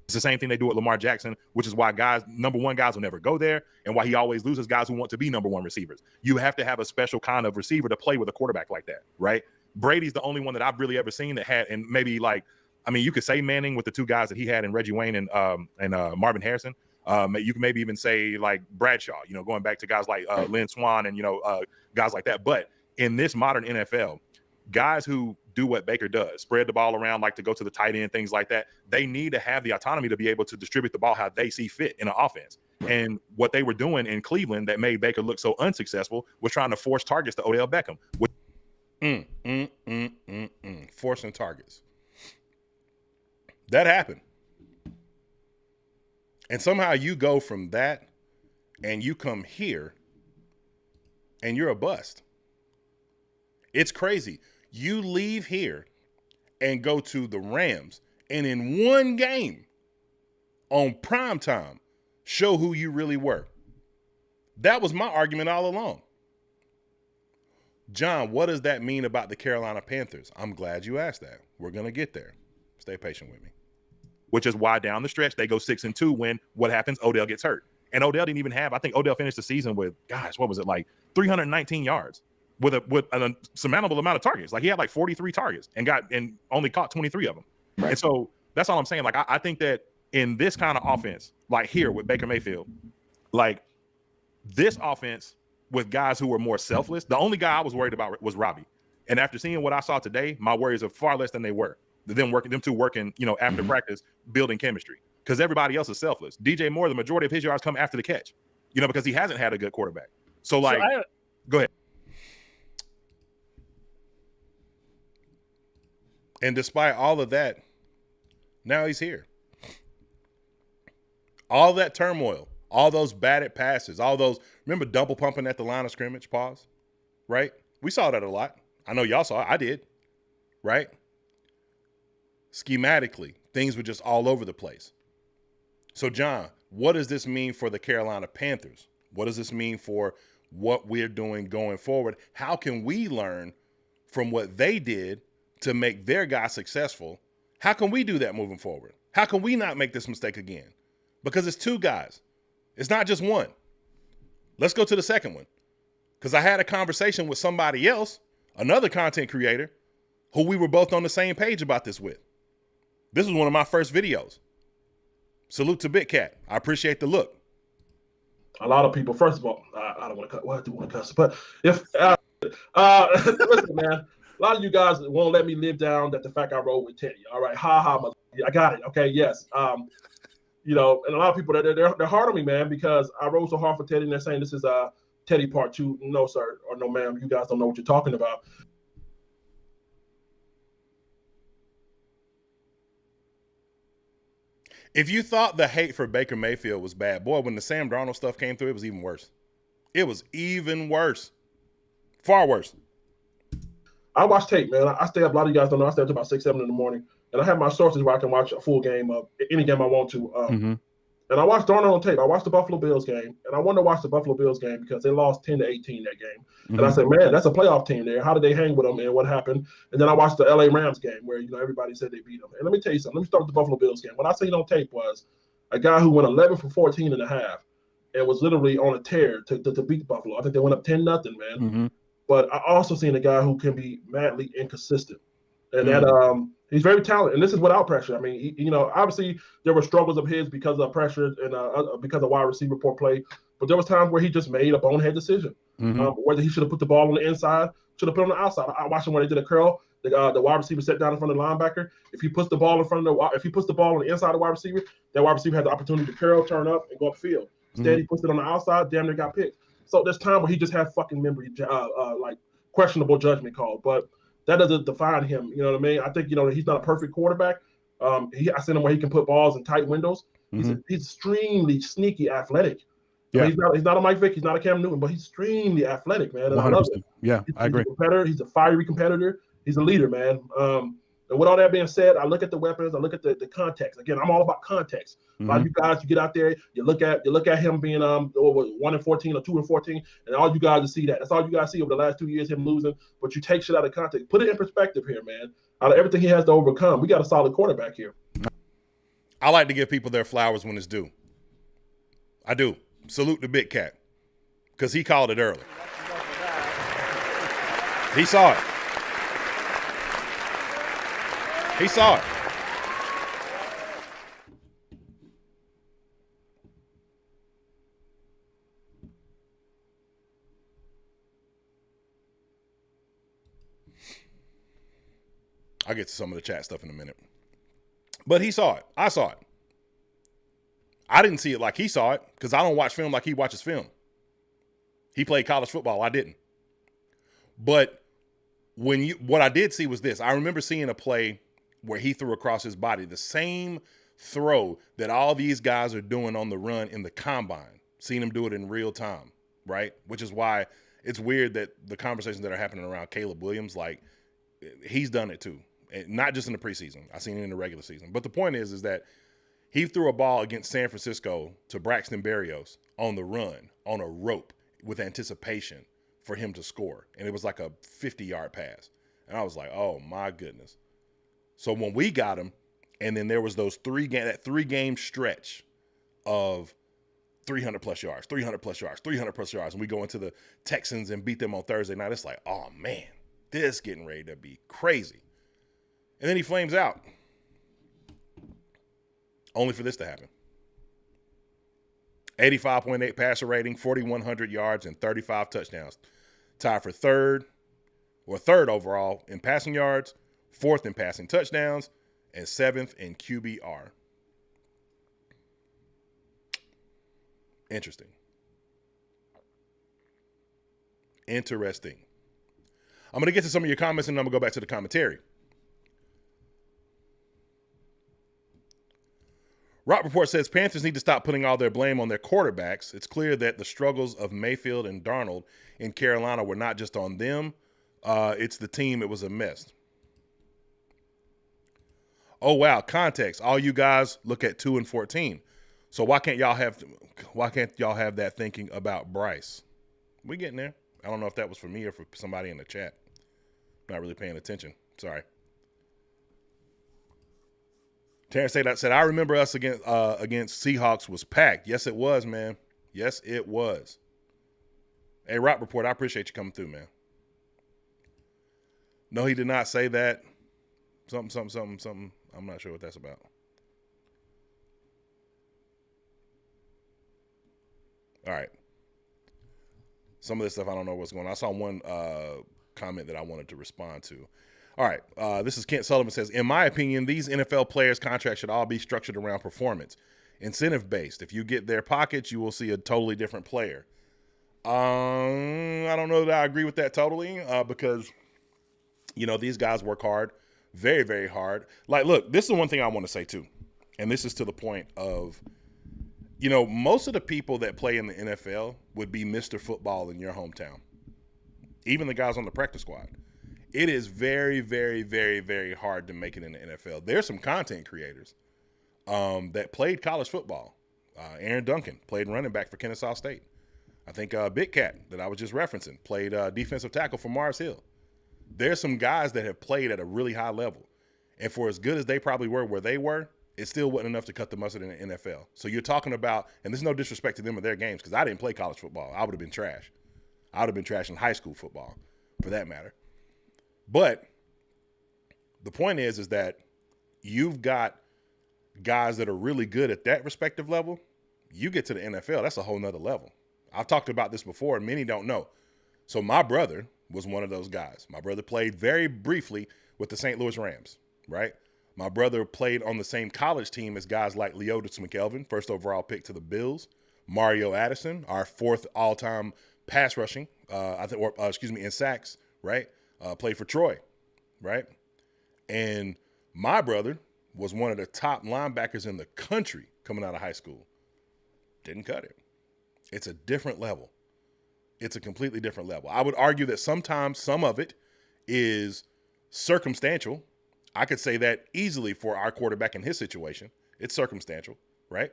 It's the same thing they do with Lamar Jackson, which is why number 1 guys will never go there and why he always loses guys who want to be number 1 receivers. You have to have a special kind of receiver to play with a quarterback like that, right? Brady's the only one that I've really ever seen that had, and maybe you could say Manning with the 2 guys that he had in Reggie Wayne and Marvin Harrison. You can maybe even say like Bradshaw, going back to guys like Lynn Swann and, guys like that. But in this modern NFL, guys who do what Baker does, spread the ball around, like to go to the tight end, things like that, they need to have the autonomy to be able to distribute the ball how they see fit in an offense. And what they were doing in Cleveland that made Baker look so unsuccessful was trying to force targets to Odell Beckham. Forcing targets. That happened. And somehow you go from that and you come here and you're a bust. It's crazy. You leave here and go to the Rams and in one game on primetime show who you really were. That was my argument all along. John, what does that mean about the Carolina Panthers? I'm glad you asked that. We're going to get there. Stay patient with me. Which is why down the stretch they go 6-2 when what happens? Odell gets hurt. And Odell didn't even have, I think Odell finished the season with, 319 yards with a surmountable amount of targets. Like he had 43 targets and only caught 23 of them. Right. And so that's all I'm saying. Like I think that in this kind of offense, like here with Baker Mayfield, like this offense with guys who were more selfless, the only guy I was worried about was Robbie. And after seeing what I saw today, my worries are far less than they were. Them two working, after practice, building chemistry. Because everybody else is selfless. DJ Moore, the majority of his yards come after the catch, because he hasn't had a good quarterback. So go ahead. And despite all of that, now he's here. All that turmoil, all those batted passes, remember double pumping at the line of scrimmage, pause, right? We saw that a lot. I know y'all saw it. I did, right? Schematically, things were just all over the place. So, John, what does this mean for the Carolina Panthers? What does this mean for what we're doing going forward? How can we learn from what they did to make their guys successful? How can we do that moving forward? How can we not make this mistake again? Because it's two guys. It's not just one. Let's go to the second one. Because I had a conversation with somebody else, another content creator, who we were both on the same page about this with. This was one of my first videos. Salute to Big Cat. I appreciate the look. A lot of people, first of all, I don't want to cut. Well, I do want to cuss, but if listen, man, a lot of you guys won't let me live down that the fact I rode with Teddy. All right, I got it. Okay, yes. And a lot of people they're hard on me, man, because I rode so hard for Teddy, and they're saying this is Teddy part 2. No, sir, or no, ma'am. You guys don't know what you're talking about. If you thought the hate for Baker Mayfield was bad, boy, when the Sam Darnold stuff came through, it was even worse. It was even worse. Far worse. I watch tape, man. I stay up. A lot of you guys don't know. I stay up to about 6, 7 in the morning, and I have my sources where I can watch a full game of any game I want to. And I watched Darnold on tape. I watched the Buffalo Bills game, and I wanted to watch the Buffalo Bills game because they lost 10-18 that game. And I said, man, that's a playoff team there. How did they hang with them, and what happened? And then I watched the LA Rams game where everybody said they beat them. And let me tell you something. Let me start with the Buffalo Bills game. What I seen on tape was a guy who went 11 for 14 and a half and was literally on a tear to beat Buffalo. I think they went up 10-0, man. But I also seen a guy who can be madly inconsistent, and that he's very talented. And this is without pressure. I mean, obviously there were struggles of his because of pressure and because of wide receiver poor play. But there was times where he just made a bonehead decision, whether he should have put the ball on the inside, should have put it on the outside. I watched him when they did a curl. The wide receiver sat down in front of the linebacker. If he puts the ball on the inside of the wide receiver, that wide receiver had the opportunity to curl, turn up, and go upfield. Instead, he puts it on the outside. Damn near got picked. So there's time where he just had fucking memory, like questionable judgment call, but that doesn't define him. You know what I mean? I think he's not a perfect quarterback. I seen him where he can put balls in tight windows. He's extremely sneaky athletic. I mean, he's not a Mike Vick, he's not a Cam Newton, but he's extremely athletic, man. And I love it. Yeah, I agree. He's a competitor. He's a fiery competitor. He's a leader, man. And with all that being said, I look at the weapons. I look at the context. Again, I'm all about context. A lot of you guys, you get out there, you look at him being 1-14 or 2-14, and all you guys to see that. That's all you guys see over the last 2 years, him losing. But you take shit out of context. Put it in perspective here, man. Out of everything he has to overcome, we got a solid quarterback here. I like to give people their flowers when it's due. I do. Salute the Big Cat, because he called it early. He saw it. He saw it. I'll get to some of the chat stuff in a minute. But he saw it. I saw it. I didn't see it like he saw it because I don't watch film like he watches film. He played college football. I didn't. But what I did see was this. I remember seeing a play where he threw across his body the same throw that all these guys are doing on the run in the combine, seeing him do it in real time, right? Which is why it's weird that the conversations that are happening around Caleb Williams, like, he's done it too. And not just in the preseason. I've seen it in the regular season. But the point is that he threw a ball against San Francisco to Braxton Berrios on the run, on a rope, with anticipation for him to score. And it was like a 50-yard pass. And I was like, oh, my goodness. So when we got him, and then there was that 3-game stretch of 300-plus yards, 300-plus yards, 300-plus yards, and we go into the Texans and beat them on Thursday night, it's like, oh, man, this getting ready to be crazy. And then he flames out. Only for this to happen. 85.8 passer rating, 4,100 yards, and 35 touchdowns. Tied for third overall in passing yards, fourth in passing touchdowns, and seventh in QBR. Interesting. I'm going to get to some of your comments, and then I'm going to go back to the commentary. Rock Report says Panthers need to stop putting all their blame on their quarterbacks. It's clear that the struggles of Mayfield and Darnold in Carolina were not just on them. It's the team. It was a mess. Oh, wow. Context. All you guys look at 2-14. So why can't y'all have that thinking about Bryce? We getting there. I don't know if that was for me or for somebody in the chat. Not really paying attention. Sorry. Terrence said, I remember us against Seahawks was packed. Yes, it was, man. Yes, it was. Hey, Rock Report, I appreciate you coming through, man. No, he did not say that. Something. I'm not sure what that's about. All right. Some of this stuff, I don't know what's going on. I saw one comment that I wanted to respond to. All right. This is Kent Sullivan says, in my opinion, these NFL players' contracts should all be structured around performance, incentive-based. If you get their pockets, you will see a totally different player. I don't know that I agree with that totally because, these guys work hard, very, very hard. Like, look, this is one thing I want to say too, and this is to the point of, most of the people that play in the NFL would be Mr. Football in your hometown, even the guys on the practice squad. It is very, very, very, very hard to make it in the NFL. There's some content creators that played college football. Aaron Duncan played running back for Kennesaw State. I think Big Cat that I was just referencing played defensive tackle for Mars Hill. There's some guys that have played at a really high level. And for as good as they probably were where they were, it still wasn't enough to cut the mustard in the NFL. So you're talking about, and there's no disrespect to them or their games because I didn't play college football. I would have been trash. I would have been trash in high school football for that matter. But the point is that you've got guys that are really good at that respective level. You get to the NFL, that's a whole nother level. I've talked about this before, and many don't know. So my brother was one of those guys. My brother played very briefly with the St. Louis Rams, right? My brother played on the same college team as guys like Leodis McKelvin, first overall pick to the Bills, Mario Addison, our fourth all-time pass rushing, in sacks, right? Played for Troy, right? And my brother was one of the top linebackers in the country coming out of high school. Didn't cut it. It's a different level. It's a completely different level. I would argue that sometimes some of it is circumstantial. I could say that easily for our quarterback in his situation. It's circumstantial, right?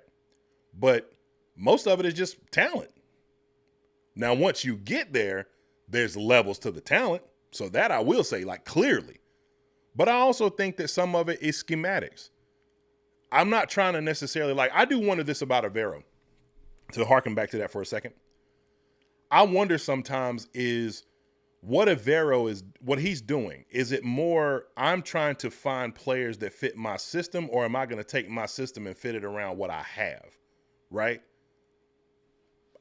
But most of it is just talent. Now, once you get there, there's levels to the talent. So that I will say, like, clearly. But I also think that some of it is schematics. I'm not trying to necessarily, I do wonder this about Avero, to harken back to that for a second. I wonder sometimes is what Avero is, what he's doing, is it more I'm trying to find players that fit my system, or am I going to take my system and fit it around what I have, right?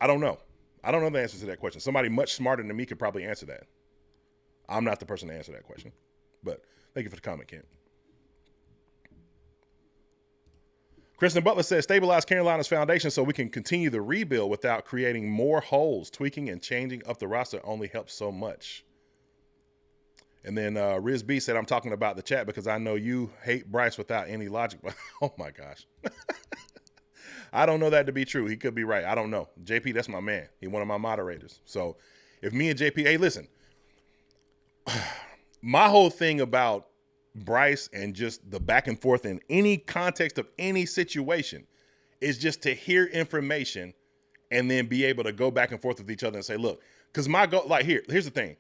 I don't know. I don't know the answer to that question. Somebody much smarter than me could probably answer that. I'm not the person to answer that question, but thank you for the comment, Kent. Kristen Butler says, stabilize Carolina's foundation so we can continue the rebuild without creating more holes. Tweaking and changing up the roster only helps so much. And then Riz B said, I'm talking about the chat because I know you hate Bryce without any logic. Oh, my gosh. I don't know that to be true. He could be right. I don't know. JP, that's my man. He's one of my moderators. So if me and JP, hey, listen, my whole thing about Bryce and just the back and forth in any context of any situation is just to hear information and then be able to go back and forth with each other and say, look, because my goal, here's the thing.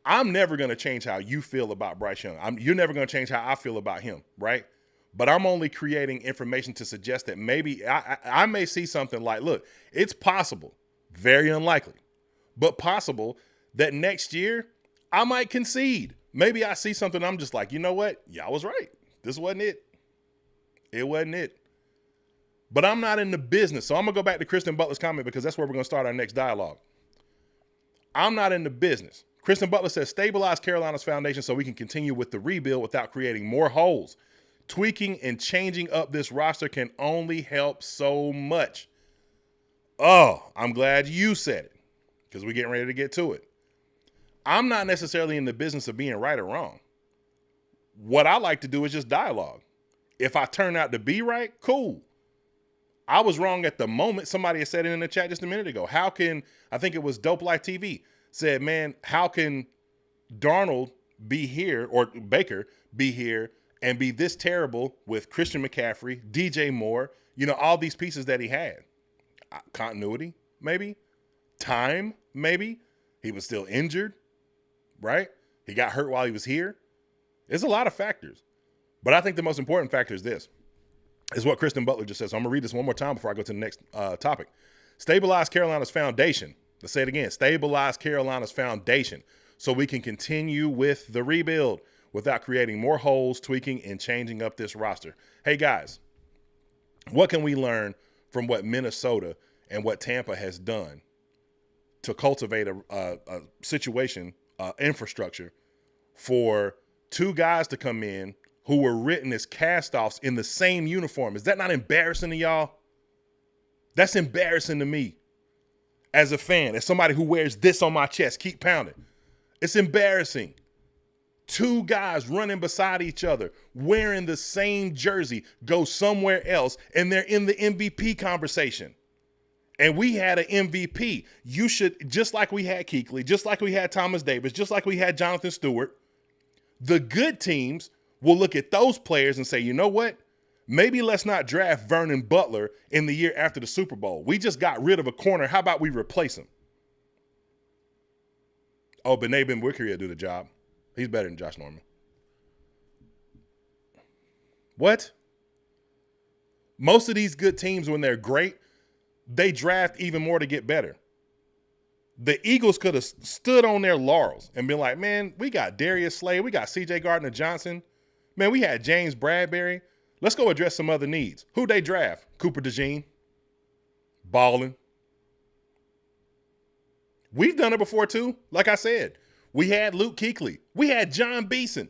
I'm never going to change how you feel about Bryce Young. You're never going to change how I feel about him, right? But I'm only creating information to suggest that maybe I may see something like, look, it's possible, very unlikely, but possible that next year I might concede. Maybe I see something, I'm just like, you know what? Y'all was right. This wasn't it. It wasn't it. But I'm not in the business. So I'm going to go back to Kristen Butler's comment because that's where we're going to start our next dialogue. I'm not in the business. Kristen Butler says, stabilize Carolina's foundation so we can continue with the rebuild without creating more holes. Tweaking and changing up this roster can only help so much. Oh, I'm glad you said it because we're getting ready to get to it. I'm not necessarily in the business of being right or wrong. What I like to do is just dialogue. If I turn out to be right, cool. I was wrong at the moment. Somebody had said it in the chat just a minute ago. How can, I think it was Dope Life TV, said, man, how can Darnold be here or Baker be here and be this terrible with Christian McCaffrey, DJ Moore, all these pieces that he had? Continuity, maybe. Time, maybe. He was still injured. Right? He got hurt while he was here. There's a lot of factors. But I think the most important factor is this. is what Kristen Butler just says. So I'm going to read this one more time before I go to the next topic. Stabilize Carolina's foundation. Let's say it again. Stabilize Carolina's foundation so we can continue with the rebuild without creating more holes, tweaking, and changing up this roster. Hey, guys, what can we learn from what Minnesota and what Tampa has done to cultivate a situation, infrastructure for two guys to come in who were written as cast-offs in the same uniform? Is that not embarrassing to y'all? That's embarrassing to me as a fan, as somebody who wears this on my chest. Keep pounding. It's embarrassing. Two guys running beside each other, wearing the same jersey, go somewhere else, and they're in the MVP conversation. And we had an MVP. You should, just like we had Kuechly, just like we had Thomas Davis, just like we had Jonathan Stewart, the good teams will look at those players and say, you know what? Maybe let's not draft Vernon Butler in the year after the Super Bowl. We just got rid of a corner. How about we replace him? Oh, Bené Ben-Wickery will do the job. He's better than Josh Norman. What? Most of these good teams, when they're great, they draft even more to get better. The Eagles could have stood on their laurels and been like, man, we got Darius Slay, we got C.J. Gardner-Johnson. Man, we had James Bradbury. Let's go address some other needs. Who'd they draft? Cooper DeJean. Balling. We've done it before, too. Like I said, we had Luke Kuechly. We had John Beeson.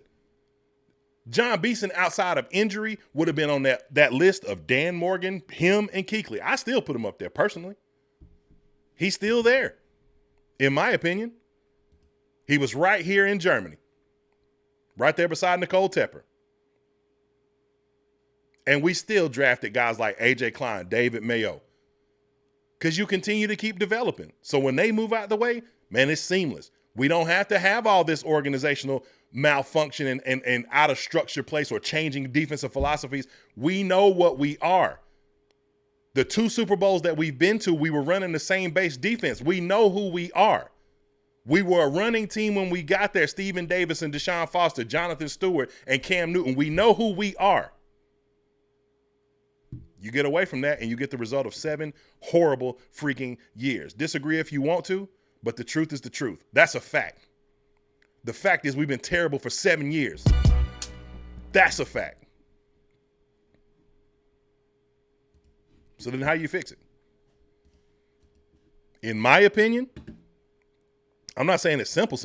John Beeson, outside of injury, would have been on that list of Dan Morgan, him, and Kuechly. I still put him up there personally. He's still there, in my opinion. He was right here in Germany, right there beside Nicole Tepper. And we still drafted guys like A.J. Klein, David Mayo, because you continue to keep developing. So when they move out the way, man, it's seamless. We don't have to have all this organizational malfunction and out of structure place or changing defensive philosophies. We know what we are. The two Super Bowls that we've been to, we were running the same base defense. We know who we are. We were a running team when we got there. Stephen Davis and Deshaun Foster, Jonathan Stewart, and Cam Newton. We know who we are. You get away from that and you get the result of 7 horrible freaking years. Disagree if you want to, but the truth is the truth. That's a fact. The fact is we've been terrible for 7 years. That's a fact. So then how do you fix it? In my opinion, I'm not saying it's simple,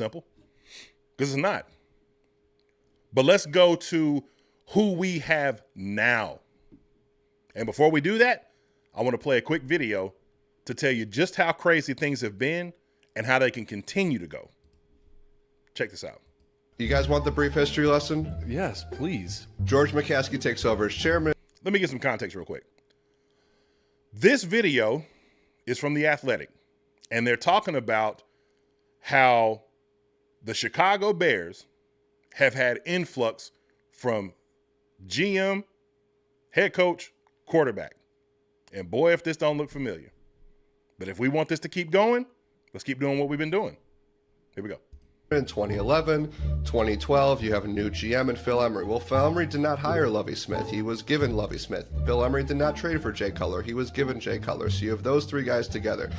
because it's not. But let's go to who we have now. And before we do that, I want to play a quick video to tell you just how crazy things have been and how they can continue to go. Check this out. You guys want the brief history lesson? Yes, please. George McCaskey takes over as chairman. Let me get some context real quick. This video is from The Athletic, and they're talking about how the Chicago Bears have had influx from GM, head coach, quarterback. And boy, if this don't look familiar. But if we want this to keep going, let's keep doing what we've been doing. Here we go. In 2011, 2012, you have a new GM in Phil Emery. Well, Phil Emery did not hire Lovie Smith. He was given Lovie Smith. Phil Emery did not trade for Jay Cutler. He was given Jay Cutler. So you have those three guys together.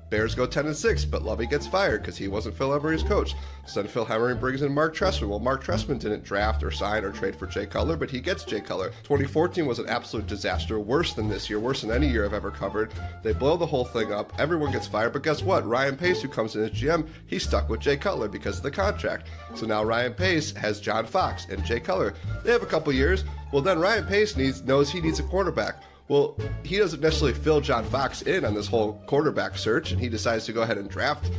Bears go 10-6, but Lovie gets fired because he wasn't Phil Emery's coach. So then Phil Emery brings in Mark Trestman. Well, Mark Trestman didn't draft or sign or trade for Jay Cutler, but he gets Jay Cutler. 2014 was an absolute disaster, worse than this year, worse than any year I've ever covered. They blow the whole thing up. Everyone gets fired, but guess what? Ryan Pace, who comes in as GM, he's stuck with Jay Cutler because of the contract. So now Ryan Pace has John Fox and Jay Cutler. They have a couple years. Well, then Ryan Pace knows he needs a quarterback. Well, he doesn't necessarily fill John Fox in on this whole quarterback search, and he decides to go ahead and draft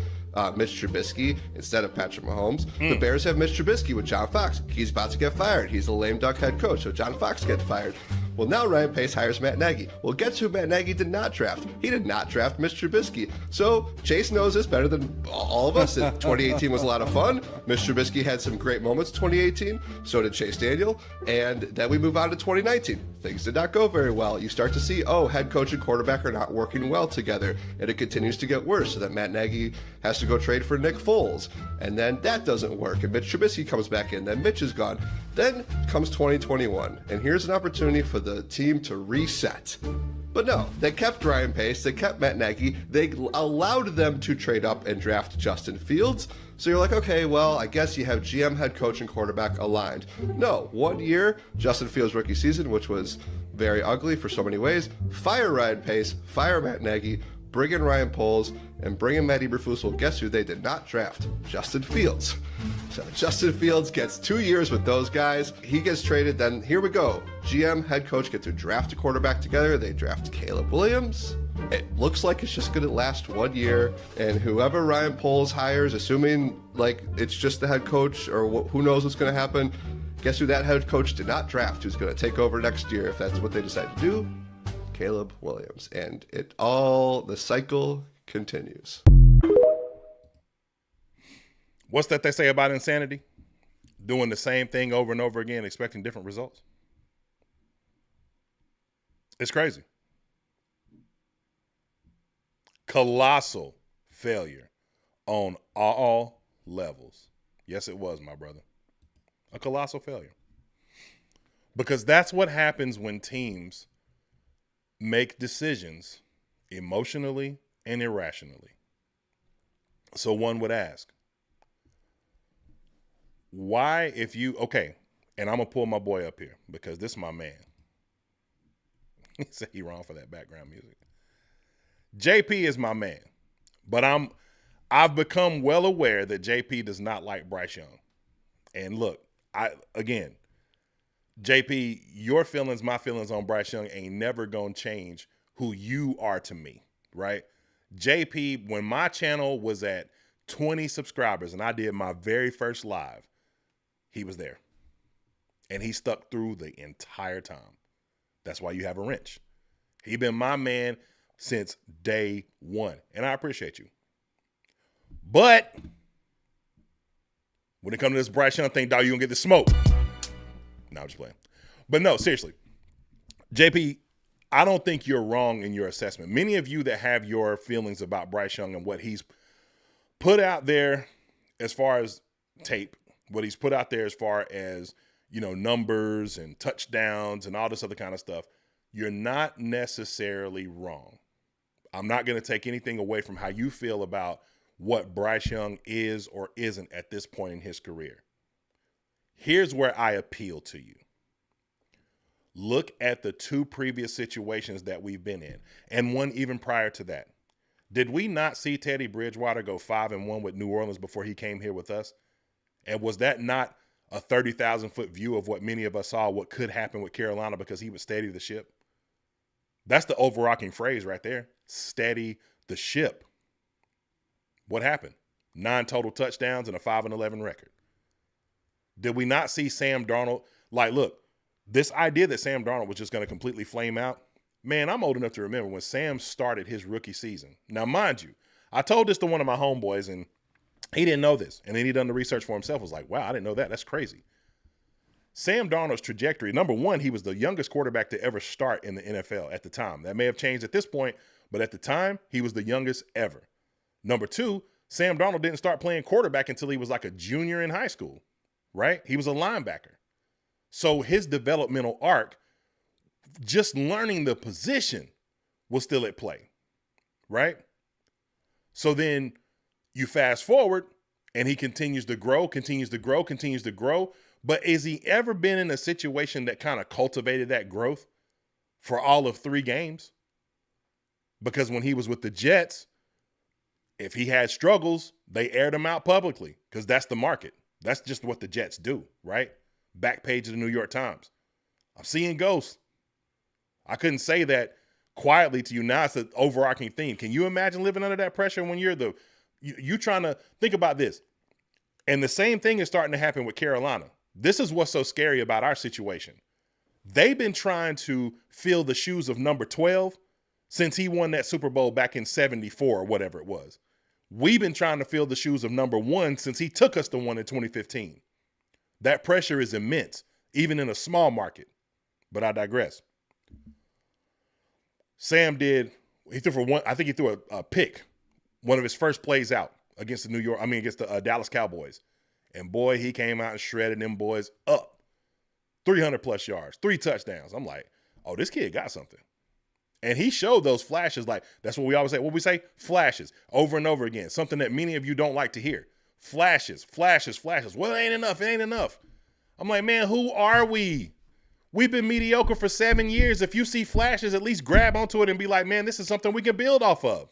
Mitch Trubisky instead of Patrick Mahomes. The Bears have Mitch Trubisky with John Fox. He's about to get fired. He's a lame duck head coach, so John Fox gets fired. Well, now Ryan Pace hires Matt Nagy. Well, guess who Matt Nagy did not draft? He did not draft Mitch Trubisky. So Chase knows this better than all of us. 2018 was a lot of fun. Mitch Trubisky had some great moments 2018. So did Chase Daniel. And then we move on to 2019. Things did not go very well. You start to see, head coach and quarterback are not working well together, and it continues to get worse, so that Matt Nagy has to go trade for Nick Foles, and then that doesn't work, and Mitch Trubisky comes back in, then Mitch is gone. Then comes 2021, and here's an opportunity for the team to reset. But no, they kept Ryan Pace, they kept Matt Nagy, they allowed them to trade up and draft Justin Fields. So you're like, okay, well, I guess you have GM, head coach, and quarterback aligned. No, 1 year, Justin Fields' rookie season, which was very ugly for so many ways. Fire Ryan Pace, fire Matt Nagy, bring in Ryan Poles, and bring in Matt Eberflus. Well, guess who they did not draft? Justin Fields. So Justin Fields gets 2 years with those guys. He gets traded. Then here we go. GM, head coach get to draft a quarterback together. They draft Caleb Williams. It looks like it's just going to last 1 year, and whoever Ryan Poles hires, assuming like it's just the head coach or who knows what's going to happen, guess who that head coach did not draft, who's going to take over next year if that's what they decide to do? Caleb Williams. And the cycle continues. What's that they say about insanity? Doing the same thing over and over again, expecting different results. It's crazy. Colossal failure on all levels. Yes, it was, my brother. A colossal failure. Because that's what happens when teams make decisions emotionally and irrationally. So one would ask, why and I'm going to pull my boy up here because this is my man. He said he wrong for that background music. JP is my man, but I've become well aware that JP does not like Bryce Young. And look, JP, your feelings, my feelings on Bryce Young ain't never gonna change who you are to me, right? JP, when my channel was at 20 subscribers and I did my very first live, he was there. And he stuck through the entire time. That's why you have a wrench. He been my man since day one. And I appreciate you. But when it comes to this Bryce Young thing, dog, you gonna get the smoke. No, I'm just playing. But no, seriously. JP, I don't think you're wrong in your assessment. Many of you that have your feelings about Bryce Young and what he's put out there as far as tape, what he's put out there as far as, numbers and touchdowns and all this other kind of stuff, you're not necessarily wrong. I'm not going to take anything away from how you feel about what Bryce Young is or isn't at this point in his career. Here's where I appeal to you. Look at the two previous situations that we've been in, and one even prior to that. Did we not see Teddy Bridgewater go 5-1 with New Orleans before he came here with us? And was that not a 30,000-foot view of what many of us saw, what could happen with Carolina because he would steady the ship? That's the overarching phrase right there. Steady the ship. What happened? 9 total touchdowns and a 5-11 record. Did we not see Sam Darnold? Look, this idea that Sam Darnold was just going to completely flame out, man, I'm old enough to remember when Sam started his rookie season. Now, mind you, I told this to one of my homeboys, and he didn't know this. And then he done the research for himself. Was like, wow, I didn't know that. That's crazy. Sam Darnold's trajectory, number one, he was the youngest quarterback to ever start in the NFL at the time. That may have changed at this point, but at the time, he was the youngest ever. Number two, Sam Darnold didn't start playing quarterback until he was like a junior in high school, right? He was a linebacker. So his developmental arc, just learning the position, was still at play, right? So then you fast forward, and he continues to grow. But has he ever been in a situation that kind of cultivated that growth for all of 3 games? Because when he was with the Jets, if he had struggles, they aired him out publicly because that's the market. That's just what the Jets do, right? Back page of the New York Times. I'm seeing ghosts. I couldn't say that quietly to you. Now it's an overarching theme. Can you imagine living under that pressure when you're you trying to think about this? And the same thing is starting to happen with Carolina. This is what's so scary about our situation. They've been trying to fill the shoes of number 12 since he won that Super Bowl back in 74 or whatever it was. We've been trying to fill the shoes of number 1 since he took us to one in 2015. That pressure is immense, even in a small market. But I digress. Sam he threw for one. I think he threw a pick, one of his first plays out against the Dallas Cowboys. And boy, he came out and shredded them boys up. 300 plus yards, 3 touchdowns. I'm like, oh, this kid got something. And he showed those flashes. Like, that's what we always say. What we say? Flashes over and over again. Something that many of you don't like to hear. Flashes, flashes, flashes. Well, it ain't enough. It ain't enough. I'm like, man, who are we? We've been mediocre for 7 years. If you see flashes, at least grab onto it and be like, man, this is something we can build off of.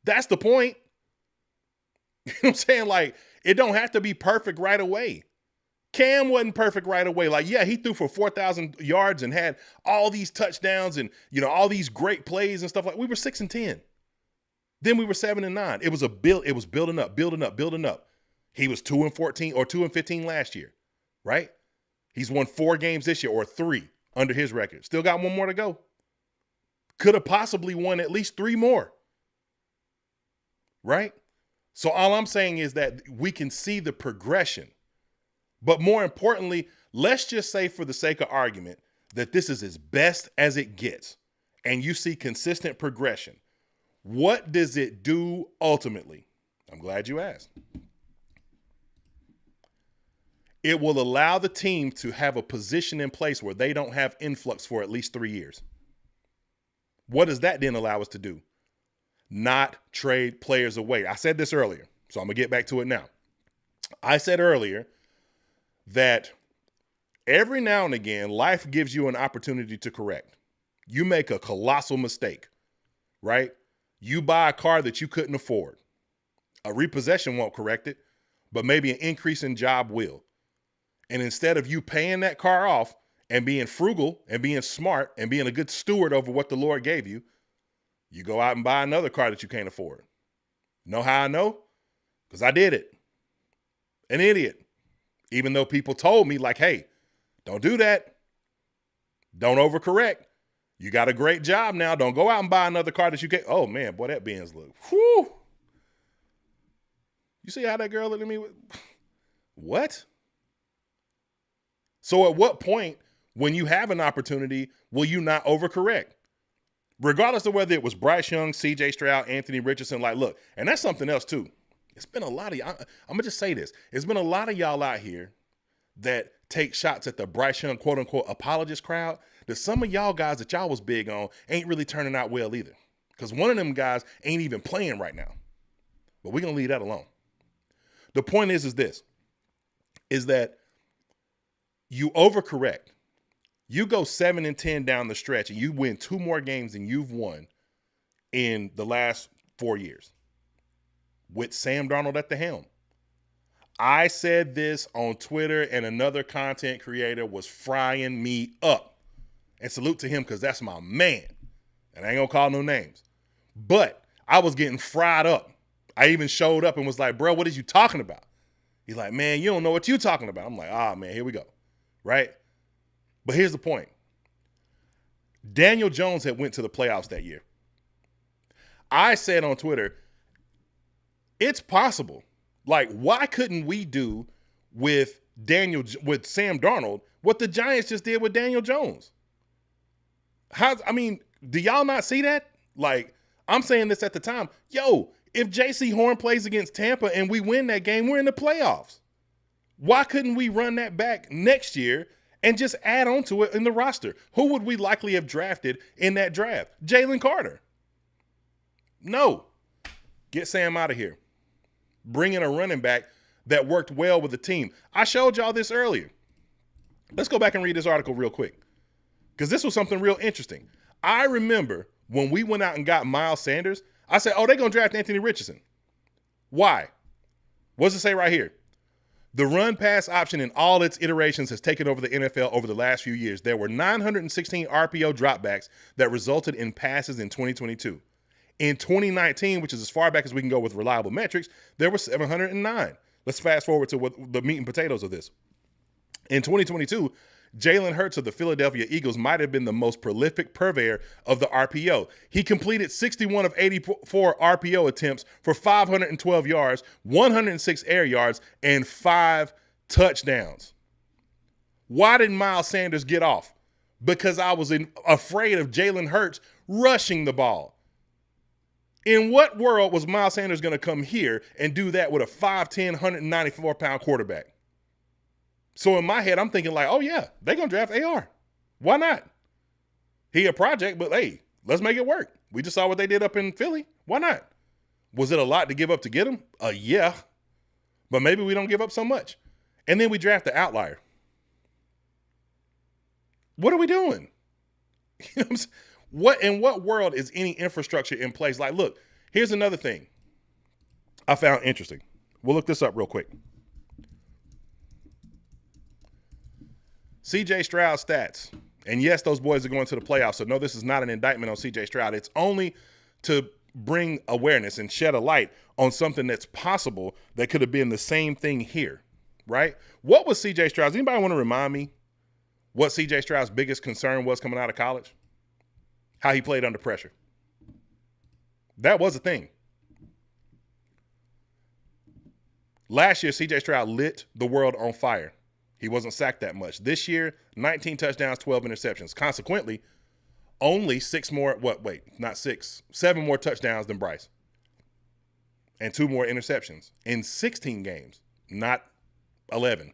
That's the point. You know what I'm saying? Like, it don't have to be perfect right away. Cam wasn't perfect right away. Like, yeah, he threw for 4,000 yards and had all these touchdowns and, all these great plays and stuff. Like, we were 6-10. Then we were 7-9. It was it was building up. He was 2-14 or 2-15 last year, right? He's won 4 games this year or 3 under his record. Still got 1 more to go. Could have possibly won at least 3 more, right? So all I'm saying is that we can see the progression. But more importantly, let's just say for the sake of argument that this is as best as it gets and you see consistent progression. What does it do ultimately? I'm glad you asked. It will allow the team to have a position in place where they don't have influx for at least 3 years. What does that then allow us to do? Not trade players away. I said this earlier, so I'm going to get back to it now. I said earlier that every now and again, life gives you an opportunity to correct. You make a colossal mistake, right? You buy a car that you couldn't afford. A repossession won't correct it, but maybe an increase in job will. And instead of you paying that car off and being frugal and being smart and being a good steward over what the Lord gave you, you go out and buy another car that you can't afford. Know how I know? Because I did it. An idiot. Even though people told me, like, hey, don't do that. Don't overcorrect. You got a great job now. Don't go out and buy another car that you can't. Oh, man, boy, that Benz look. Whew. You see how that girl looked at me? What? So at what point, when you have an opportunity, will you not overcorrect? Regardless of whether it was Bryce Young, C.J. Stroud, Anthony Richardson, like, look, and that's something else too. It's been a lot of y'all. I'm going to just say this. It's been a lot of y'all out here that take shots at the Bryce Young, quote unquote, apologist crowd. That some of y'all guys that y'all was big on ain't really turning out well either. Because one of them guys ain't even playing right now. But we're going to leave that alone. The point is this, is that you overcorrect. You go 7-10 down the stretch and you win 2 more games than you've won in the last 4 years with Sam Darnold at the helm. I said this on Twitter and another content creator was frying me up. And salute to him because that's my man. And I ain't going to call no names. But I was getting fried up. I even showed up and was like, bro, what is you talking about? He's like, man, you don't know what you talking about. I'm like, man, here we go. Right? But here's the point. Daniel Jones had went to the playoffs that year. I said on Twitter, it's possible. Like, why couldn't we do with Sam Darnold what the Giants just did with Daniel Jones? Do y'all not see that? Like, I'm saying this at the time. Yo, if J.C. Horn plays against Tampa and we win that game, we're in the playoffs. Why couldn't we run that back next year and just add on to it in the roster? Who would we likely have drafted in that draft? Jalen Carter. No. Get Sam out of here. Bring in a running back that worked well with the team. I showed y'all this earlier. Let's go back and read this article real quick because this was something real interesting. I remember when we went out and got Miles Sanders, I said, they're going to draft Anthony Richardson. Why? What does it say right here? The run-pass option in all its iterations has taken over the NFL over the last few years. There were 916 RPO dropbacks that resulted in passes in 2022. In 2019, which is as far back as we can go with reliable metrics, there were 709. Let's fast forward to what the meat and potatoes of this. In 2022, Jalen Hurts of the Philadelphia Eagles might have been the most prolific purveyor of the RPO. He completed 61 of 84 RPO attempts for 512 yards, 106 air yards, and 5 touchdowns. Why didn't Miles Sanders get off? because I was afraid of Jalen Hurts rushing the ball. In what world was Miles Sanders going to come here and do that with a 5'10", 194-pound quarterback? So in my head, I'm thinking like, oh, yeah, they're going to draft AR. Why not? He a project, but hey, let's make it work. We just saw what they did up in Philly. Why not? Was it a lot to give up to get him? Yeah. But maybe we don't give up so much. And then we draft the outlier. What are we doing? You know what I'm saying? In what world is any infrastructure in place? Like, look, here's another thing I found interesting. We'll look this up real quick. CJ Stroud stats. And yes, those boys are going to the playoffs. So no, this is not an indictment on CJ Stroud. It's only to bring awareness and shed a light on something that's possible that could have been the same thing here, right? What was CJ Stroud's? Anybody want to remind me what CJ Stroud's biggest concern was coming out of college? How he played under pressure. That was a thing. Last year, CJ Stroud lit the world on fire. He wasn't sacked that much. This year, 19 touchdowns, 12 interceptions. Consequently, only 7 more touchdowns than Bryce. And 2 more interceptions in 16 games, not 11.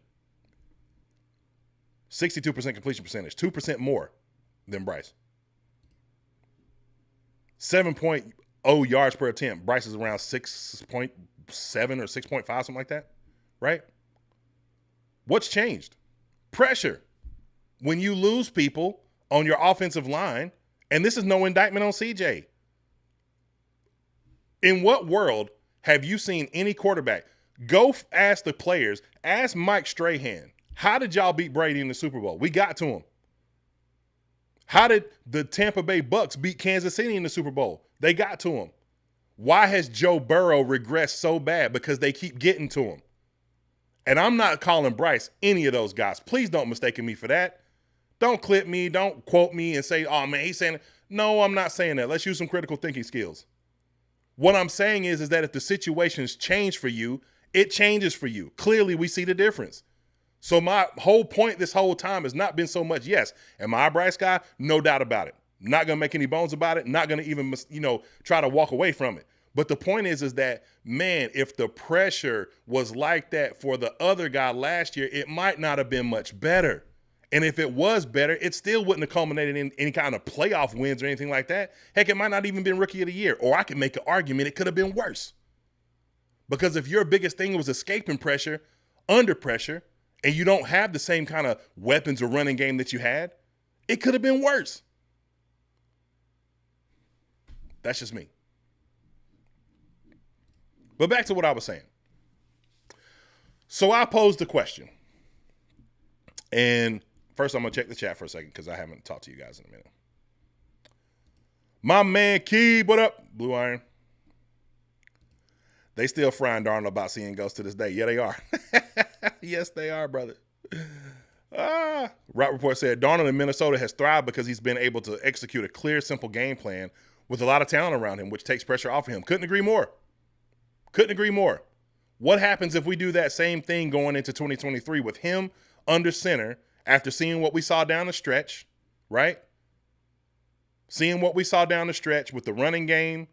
62% completion percentage, 2% more than Bryce. 7.0 yards per attempt. Bryce is around 6.7 or 6.5, something like that, right? What's changed? Pressure. When you lose people on your offensive line, and this is no indictment on CJ. In what world have you seen any quarterback go ask the players, ask Mike Strahan, how did y'all beat Brady in the Super Bowl? We got to him. How did the Tampa Bay Bucks beat Kansas City in the Super Bowl? They got to him. Why has Joe Burrow regressed so bad? Because they keep getting to him. And I'm not calling Bryce any of those guys. Please don't mistake me for that. Don't clip me. Don't quote me and say, oh, man, he's saying it. No, I'm not saying that. Let's use some critical thinking skills. What I'm saying is that if the situations change for you, it changes for you. Clearly, we see the difference. So my whole point this whole time has not been so much, yes, am I a Bryce guy? No doubt about it. Not going to make any bones about it. Not going to even, try to walk away from it. But the point is that, man, if the pressure was like that for the other guy last year, it might not have been much better. And if it was better, it still wouldn't have culminated in any kind of playoff wins or anything like that. Heck, it might not even been Rookie of the Year. Or I can make an argument it could have been worse. Because if your biggest thing was escaping pressure, under pressure, and you don't have the same kind of weapons or running game that you had, it could have been worse. That's just me. But back to what I was saying. So I posed the question. And first I'm going to check the chat for a second because I haven't talked to you guys in a minute. My man Keeb, what up? Blue Iron. They still frying Darnold about seeing ghosts to this day. Yeah, they are. Yes, they are, brother. Route Report said Darnold in Minnesota has thrived because he's been able to execute a clear, simple game plan with a lot of talent around him, which takes pressure off of him. Couldn't agree more. Couldn't agree more. What happens if we do that same thing going into 2023 with him under center after seeing what we saw down the stretch, right? Seeing what we saw down the stretch with the running game,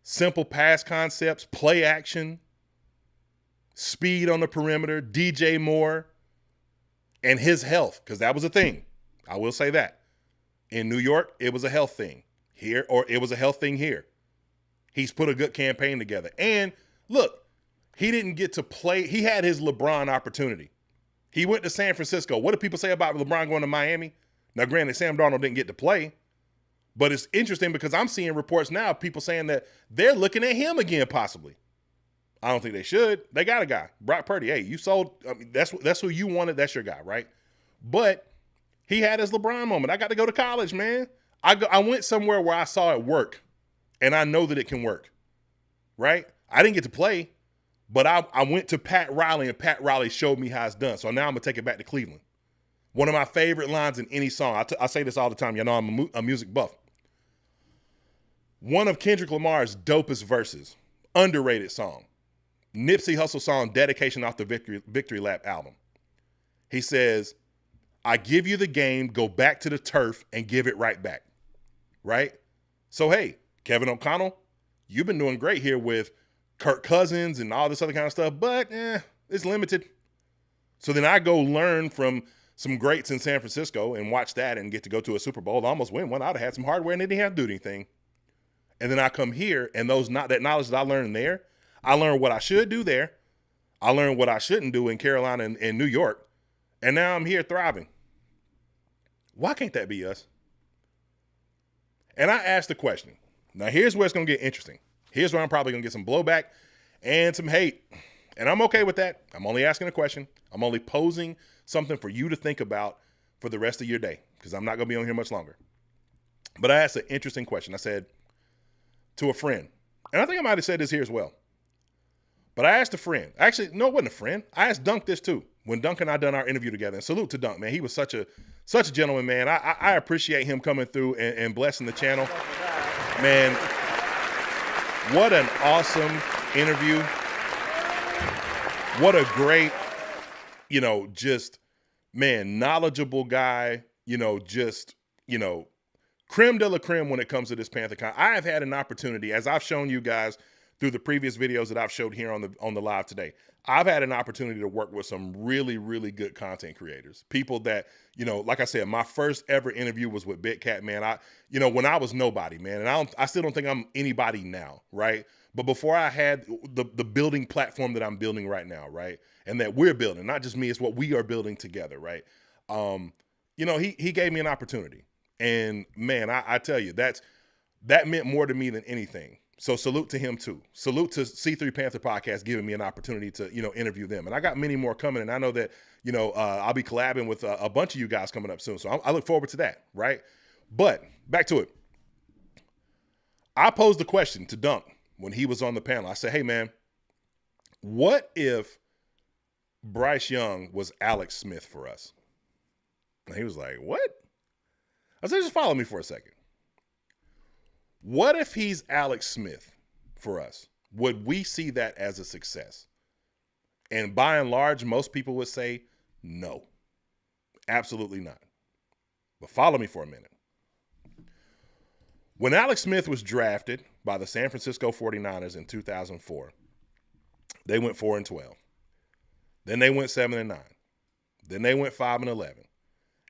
simple pass concepts, play action, speed on the perimeter, DJ Moore, and his health, because that was a thing. I will say that. In New York, it was a health thing. Here, or it was a health thing here. He's put a good campaign together. And look, he didn't get to play. He had his LeBron opportunity. He went to San Francisco. What do people say about LeBron going to Miami? Now, granted, Sam Darnold didn't get to play. But it's interesting because I'm seeing reports now of people saying that they're looking at him again, possibly. I don't think they should. They got a guy, Brock Purdy. Hey, you sold. I mean, that's who you wanted. That's your guy, right? But he had his LeBron moment. I got to go to college, man. I went somewhere where I saw it work, and I know that it can work, right? I didn't get to play, but I went to Pat Riley, and Pat Riley showed me how it's done. So now I'm going to take it back to Cleveland. One of my favorite lines in any song. I say this all the time. You know I'm a music buff. One of Kendrick Lamar's dopest verses, underrated song, Nipsey Hussle song, Dedication off the Victory Lap album. He says, I give you the game, go back to the turf, and give it right back, right? So, hey, Kevin O'Connell, you've been doing great here with Kirk Cousins and all this other kind of stuff, but it's limited. So then I go learn from some greats in San Francisco and watch that and get to go to a Super Bowl, almost win one. I'd have had some hardware and they didn't have to do anything. And then I come here and that knowledge that I learned there, I learned what I should do there. I learned what I shouldn't do in Carolina and New York. And now I'm here thriving. Why can't that be us? And I asked the question. Now, here's where it's going to get interesting. Here's where I'm probably going to get some blowback and some hate. And I'm okay with that. I'm only asking a question. I'm only posing something for you to think about for the rest of your day because I'm not going to be on here much longer. But I asked an interesting question. I said to a friend, and I think I might have said this here as well. But I asked a friend. Actually, no, it wasn't a friend. I asked Dunk this too. When Dunk and I done our interview together. And salute to Dunk, man. He was such a gentleman, man. I appreciate him coming through and blessing the channel. Man, what an awesome interview. What a great, knowledgeable guy, creme de la creme when it comes to this PantherCon. I have had an opportunity, as I've shown you guys through the previous videos that I've showed here on the live today, I've had an opportunity to work with some really, really good content creators. People that, like I said, my first ever interview was with Big Cat, man. When I was nobody, man, and I still don't think I'm anybody now, right? But before I had the building platform that I'm building right now, right? And that we're building, not just me, it's what we are building together, right? He gave me an opportunity. And man, I tell you, that meant more to me than anything. So salute to him too. Salute to C3 Panther Podcast giving me an opportunity to, interview them. And I got many more coming. And I know that, I'll be collabing with a bunch of you guys coming up soon. So I look forward to that, right? But back to it. I posed the question to Dunk when he was on the panel. I said, hey man, what if Bryce Young was Alex Smith for us? And he was like, what? I said, just follow me for a second. What if he's Alex Smith for us? Would we see that as a success? And by and large, most people would say no, absolutely not. But follow me for a minute. When Alex Smith was drafted by the San Francisco 49ers in 2004, they went 4-12. Then they went 7-9. Then they went 5-11.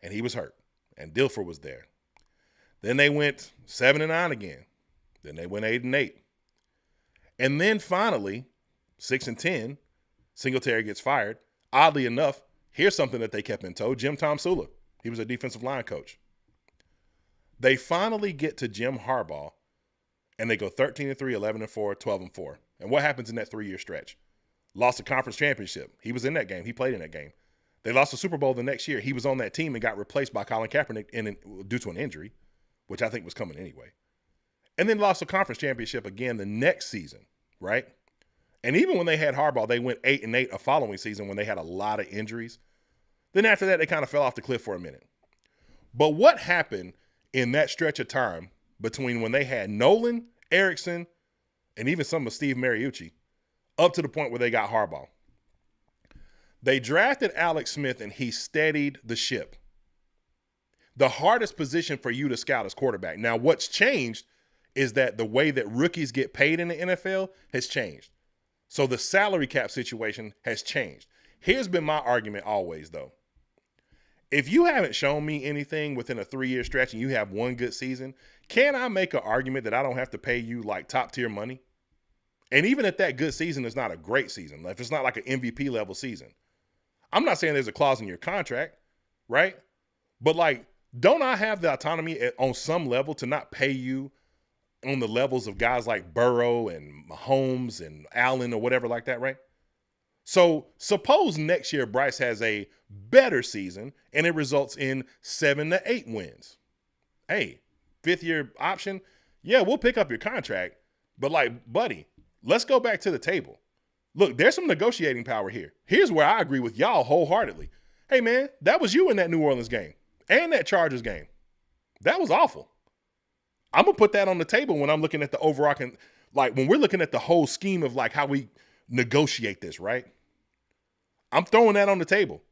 And he was hurt. And Dilfer was there. Then they went 7-9 again. Then they went 8-8. And then finally, 6-10, Singletary gets fired. Oddly enough, here's something that they kept in tow. Jim Tomsula. He was a defensive line coach. They finally get to Jim Harbaugh, and they go 13-3, 11-4, 12-4. And what happens in that 3-year stretch? Lost a conference championship. He was in that game. He played in that game. They lost the Super Bowl the next year. He was on that team and got replaced by Colin Kaepernick due to an injury, which I think was coming anyway. And then lost the conference championship again the next season, right? And even when they had Harbaugh, they went 8-8 a following season when they had a lot of injuries. Then after that, they kind of fell off the cliff for a minute. But what happened in that stretch of time between when they had Nolan, Erickson, and even some of Steve Mariucci up to the point where they got Harbaugh? They drafted Alex Smith, and he steadied the ship. The hardest position for you to scout is quarterback. Now, what's changed is that the way that rookies get paid in the NFL has changed. So the salary cap situation has changed. Here's been my argument always, though. If you haven't shown me anything within a 3-year stretch and you have one good season, can I make an argument that I don't have to pay you like top tier money? And even if that good season is not a great season, if it's not like an MVP level season, I'm not saying there's a clause in your contract, right? But like, don't I have the autonomy on some level to not pay you on the levels of guys like Burrow and Mahomes and Allen or whatever like that, right? So suppose next year Bryce has a better season and it results in 7 to 8 wins. Hey, 5th year option, yeah, we'll pick up your contract. But like, buddy, let's go back to the table. Look, there's some negotiating power here. Here's where I agree with y'all wholeheartedly. Hey, man, that was you in that New Orleans game and that Chargers game. That was awful. I'm going to put that on the table when I'm looking at the overarching, like when we're looking at the whole scheme of like how we negotiate this, right? I'm throwing that on the table.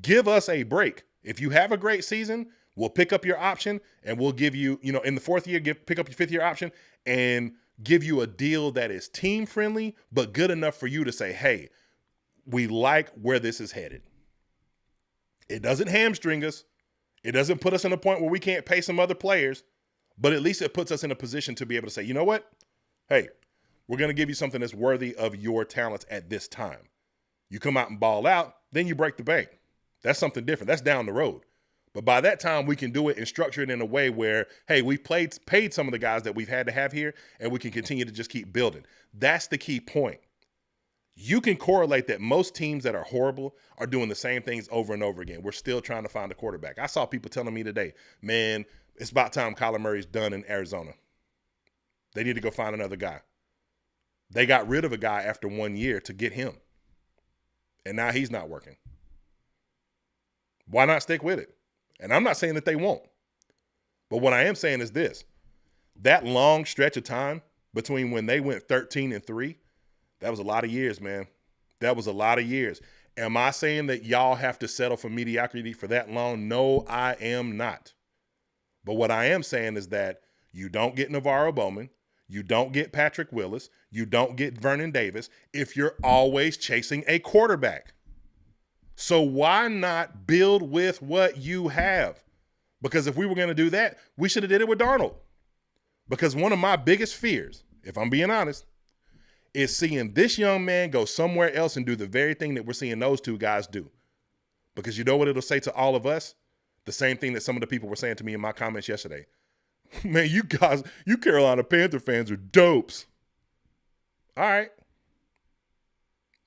Give us a break. If you have a great season, we'll pick up your option and we'll give you, in the fourth year, pick up your fifth year option and give you a deal that is team friendly, but good enough for you to say, hey, we like where this is headed. It doesn't hamstring us. It doesn't put us in a point where we can't pay some other players, but at least it puts us in a position to be able to say, you know what? Hey, we're going to give you something that's worthy of your talents at this time. You come out and ball out, then you break the bank. That's something different. That's down the road. But by that time, we can do it and structure it in a way where, hey, we've paid some of the guys that we've had to have here, and we can continue to just keep building. That's the key point. You can correlate that most teams that are horrible are doing the same things over and over again. We're still trying to find a quarterback. I saw people telling me today, man, it's about time Kyler Murray's done in Arizona. They need to go find another guy. They got rid of a guy after 1 year to get him. And now he's not working. Why not stick with it? And I'm not saying that they won't. But what I am saying is this. That long stretch of time between when they went 13-3, that was a lot of years, man. That was a lot of years. Am I saying that y'all have to settle for mediocrity for that long? No, I am not. But what I am saying is that you don't get Navarro Bowman. You don't get Patrick Willis. You don't get Vernon Davis if you're always chasing a quarterback. So why not build with what you have? Because if we were going to do that, we should have did it with Darnold. Because one of my biggest fears, if I'm being honest, is seeing this young man go somewhere else and do the very thing that we're seeing those two guys do. Because you know what it'll say to all of us? The same thing that some of the people were saying to me in my comments yesterday. Man, you guys, you Carolina Panther fans are dopes. All right.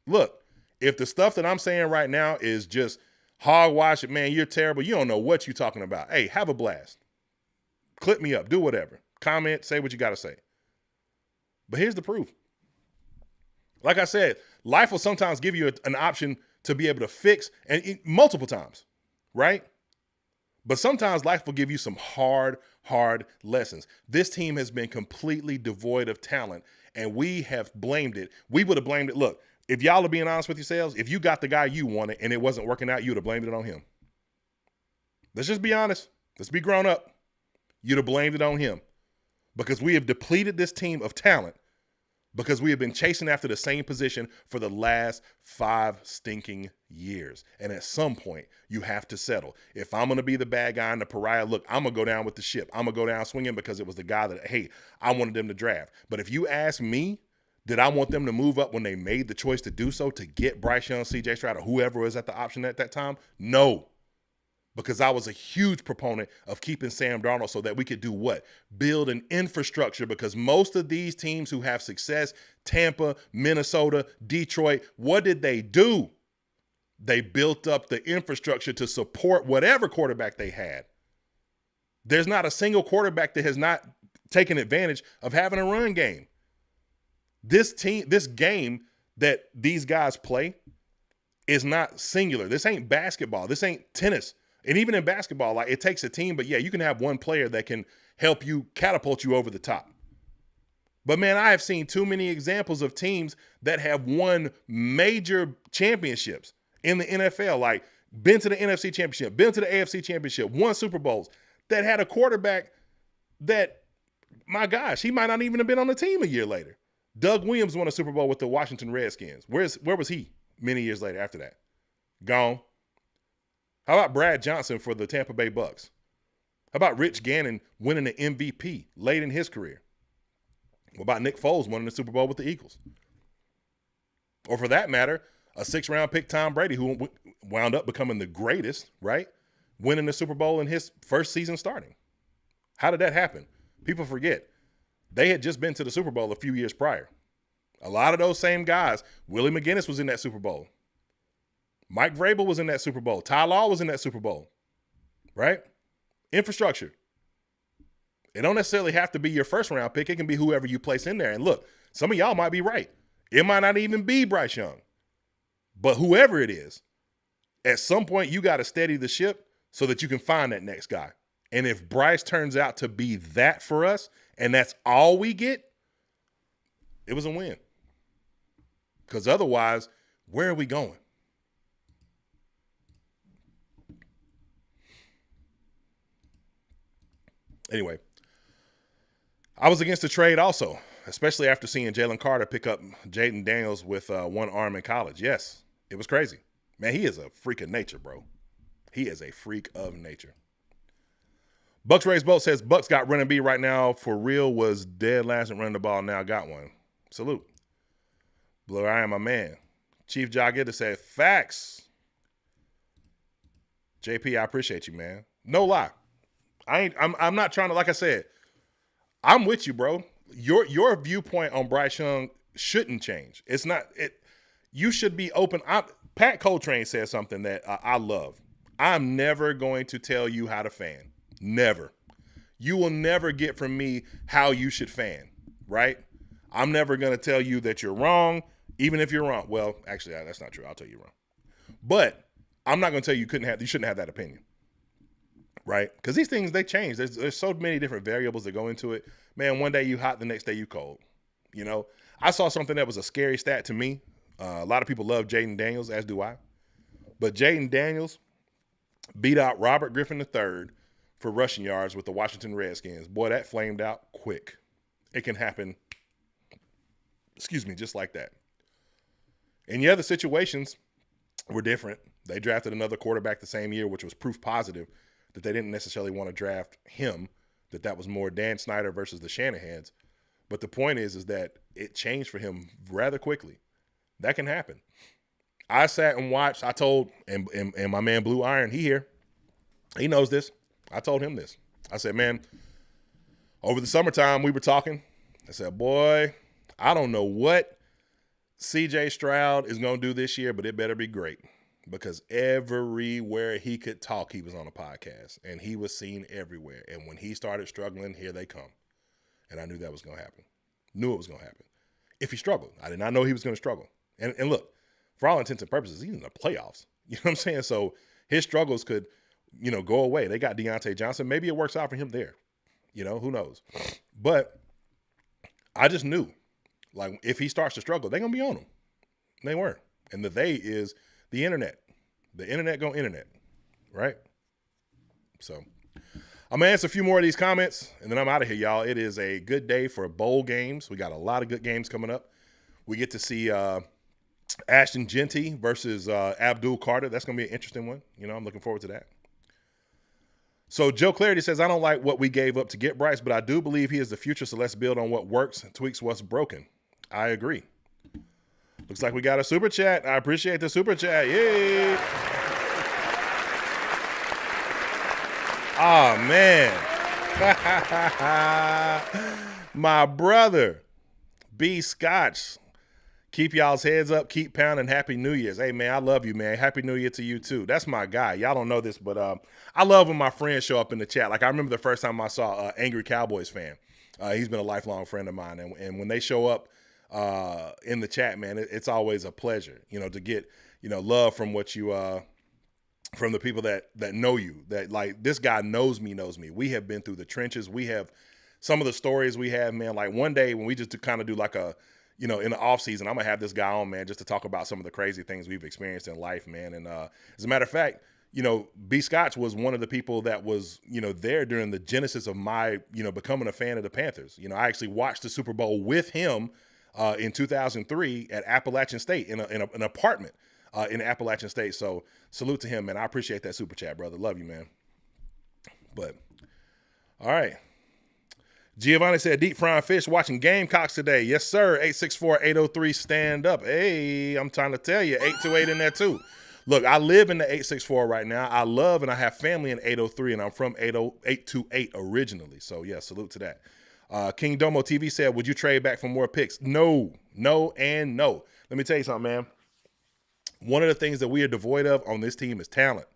Look, if the stuff that I'm saying right now is just hogwash, man, you're terrible. You don't know what you're talking about. Hey, have a blast. Clip me up. Do whatever. Comment. Say what you got to say. But here's the proof. Like I said, life will sometimes give you an option to be able to fix, and multiple times, right? But sometimes life will give you some hard lessons. This team has been completely devoid of talent, and we have blamed it. We would have blamed it. Look, if y'all are being honest with yourselves, if you got the guy you wanted and it wasn't working out, you would have blamed it on him. Let's just be honest. Let's be grown up. You'd have blamed it on him because we have depleted this team of talent because we have been chasing after the same position for the last 5 stinking years. And at some point, you have to settle. If I'm going to be the bad guy and the pariah, look, I'm going to go down with the ship. I'm going to go down swinging because it was the guy that, hey, I wanted them to draft. But if you ask me, did I want them to move up when they made the choice to do so to get Bryce Young, C.J. Stroud, or whoever was at the option at that time? No. Because I was a huge proponent of keeping Sam Darnold so that we could do what? Build an infrastructure, because most of these teams who have success, Tampa, Minnesota, Detroit, what did they do? They built up the infrastructure to support whatever quarterback they had. There's not a single quarterback that has not taken advantage of having a run game. This game that these guys play is not singular. This ain't basketball. This ain't tennis. And even in basketball, like, it takes a team, but yeah, you can have one player that can help you catapult you over the top. But man, I have seen too many examples of teams that have won major championships in the NFL, like been to the NFC Championship, been to the AFC Championship, won Super Bowls, that had a quarterback that, my gosh, he might not even have been on the team a year later. Doug Williams won a Super Bowl with the Washington Redskins. Where was he many years later after that? Gone. How about Brad Johnson for the Tampa Bay Bucks? How about Rich Gannon winning the MVP late in his career? What about Nick Foles winning the Super Bowl with the Eagles? Or for that matter, a 6th-round pick Tom Brady, who wound up becoming the greatest, right? Winning the Super Bowl in his first season starting. How did that happen? People forget. They had just been to the Super Bowl a few years prior. A lot of those same guys, Willie McGinnis was in that Super Bowl. Mike Vrabel was in that Super Bowl. Ty Law was in that Super Bowl, right? Infrastructure. It don't necessarily have to be your first-round pick. It can be whoever you place in there. And look, some of y'all might be right. It might not even be Bryce Young. But whoever it is, at some point you got to steady the ship so that you can find that next guy. And if Bryce turns out to be that for us, and that's all we get, it was a win. Because otherwise, where are we going? Anyway, I was against the trade also, especially after seeing Jalen Carter pick up Jaden Daniels with one arm in college. Yes, it was crazy. Man, he is a freak of nature, bro. He is a freak of nature. Bucks Raised Boat says, Bucks got running B right now. For real, was dead last and running the ball. Now got one. Salute. Blue I am my man. Chief Jaggitta said, facts. JP, I appreciate you, man. No lie. I'm not trying to, like I said, I'm with you, bro. Your viewpoint on Bryce Young shouldn't change. It's not it. You should be open. Pat Coltrane said something that I love. I'm never going to tell you how to fan. Never. You will never get from me how you should fan, right? I'm never going to tell you that you're wrong, even if you're wrong. Well, actually, that's not true. I'll tell you wrong. But I'm not going to tell you you shouldn't have that opinion, right? Because these things, they change. There's so many different variables that go into it. Man, one day you hot, the next day you cold. You know, I saw something that was a scary stat to me. A lot of people love Jaden Daniels, as do I. But Jaden Daniels beat out Robert Griffin III for rushing yards with the Washington Redskins. Boy, that flamed out quick. It can happen, just like that. And yeah, the situations were different. They drafted another quarterback the same year, which was proof positive that they didn't necessarily want to draft him, that was more Dan Snyder versus the Shanahans. But the point is that it changed for him rather quickly. That can happen. I sat and watched. I told, and my man Blue Iron, he knows this. I told him this. I said, man, over the summertime we were talking. I said, boy, I don't know what C.J. Stroud is going to do this year, but it better be great. Because everywhere he could talk, he was on a podcast. And he was seen everywhere. And when he started struggling, here they come. And I knew that was going to happen. Knew it was going to happen. If he struggled. I did not know he was going to struggle. And look, for all intents and purposes, he's in the playoffs. You know what I'm saying? So his struggles could, go away. They got Deontay Johnson. Maybe it works out for him there. Who knows? But I just knew, like, if he starts to struggle, they're going to be on him. They were. And the they is the internet. The internet go internet, right? So I'm going to answer a few more of these comments, and then I'm out of here, y'all. It is a good day for bowl games. We got a lot of good games coming up. We get to see Ashton Genty versus Abdul Carter. That's going to be an interesting one. I'm looking forward to that. So Joe Clarity says, I don't like what we gave up to get Bryce, but I do believe he is the future, so let's build on what works and tweaks what's broken. I agree. Looks like we got a super chat. I appreciate the super chat. Yay. Oh, man. My brother, B. Scotch. Keep y'all's heads up. Keep pounding. Happy New Year's. Hey, man, I love you, man. Happy New Year to you, too. That's my guy. Y'all don't know this, but I love when my friends show up in the chat. Like, I remember the first time I saw Angry Cowboys fan. He's been a lifelong friend of mine. And when they show up in the chat, man, it's always a pleasure, to get, love from what you from the people that know you, that, like, this guy knows me. We have been through the trenches. We have some of the stories we have, man. Like, one day when we just kind of do like a, in the off season, I'm going to have this guy on, man, just to talk about some of the crazy things we've experienced in life, man. And as a matter of fact, B. Scotch was one of the people that was, there during the genesis of my, becoming a fan of the Panthers. I actually watched the Super Bowl with him in 2003 at Appalachian State in an apartment in Appalachian State. So salute to him, man. I appreciate that super chat, brother. Love you, man. But all right. Giovanni said, deep frying fish watching Gamecocks today. Yes, sir. 864-803 stand up. Hey, I'm trying to tell you, 828 in there too. Look, I live in the 864 right now. I love and I have family in 803, and I'm from 828 originally. So, yeah, salute to that. King Domo TV said, would you trade back for more picks? No, and no. Let me tell you something, man. One of the things that we are devoid of on this team is talent.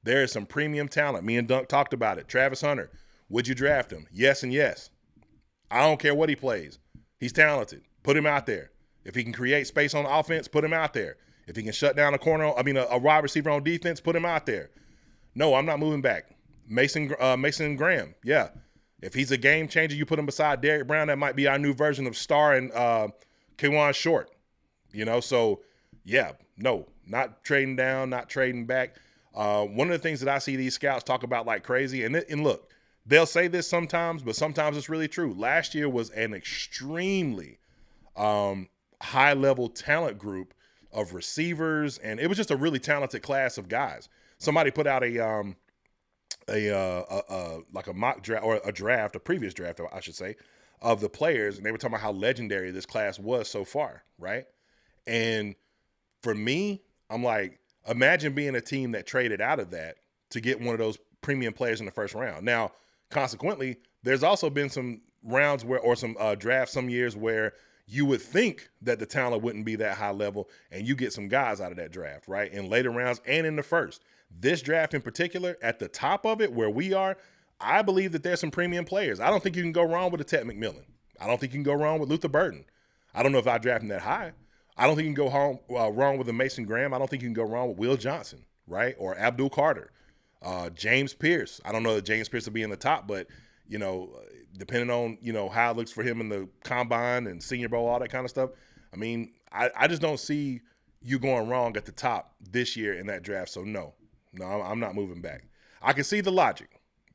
There is some premium talent. Me and Dunk talked about it. Travis Hunter, would you draft him? Yes and yes. I don't care what he plays. He's talented. Put him out there. If he can create space on offense, put him out there. If he can shut down a wide receiver on defense, put him out there. No, I'm not moving back. Mason Graham, yeah. If he's a game changer, you put him beside Derrick Brown, that might be our new version of Star and Kawan Short. So, yeah, no, not trading down, not trading back. One of the things that I see these scouts talk about like crazy, and look, they'll say this sometimes, but sometimes it's really true. Last year was an extremely high-level talent group of receivers, and it was just a really talented class of guys. Somebody put out a mock draft or a previous draft, I should say, of the players, and they were talking about how legendary this class was so far, right? And for me, I'm like, imagine being a team that traded out of that to get one of those premium players in the first round. Now, consequently, there's also been some rounds where, or some drafts some years where you would think that the talent wouldn't be that high level, and you get some guys out of that draft, right? In later rounds and in the first. This draft in particular, at the top of it, where we are, I believe that there's some premium players. I don't think you can go wrong with a Ted McMillan. I don't think you can go wrong with Luther Burden. I don't know if I draft him that high. I don't think you can go wrong with a Mason Graham. I don't think you can go wrong with Will Johnson, right? Or Abdul Carter. James Pierce. I don't know that James Pierce will be in the top, but, you know, depending on, you know, how it looks for him in the combine and Senior Bowl, all that kind of stuff. I mean, I just don't see you going wrong at the top this year in that draft. So no, I'm not moving back. I can see the logic,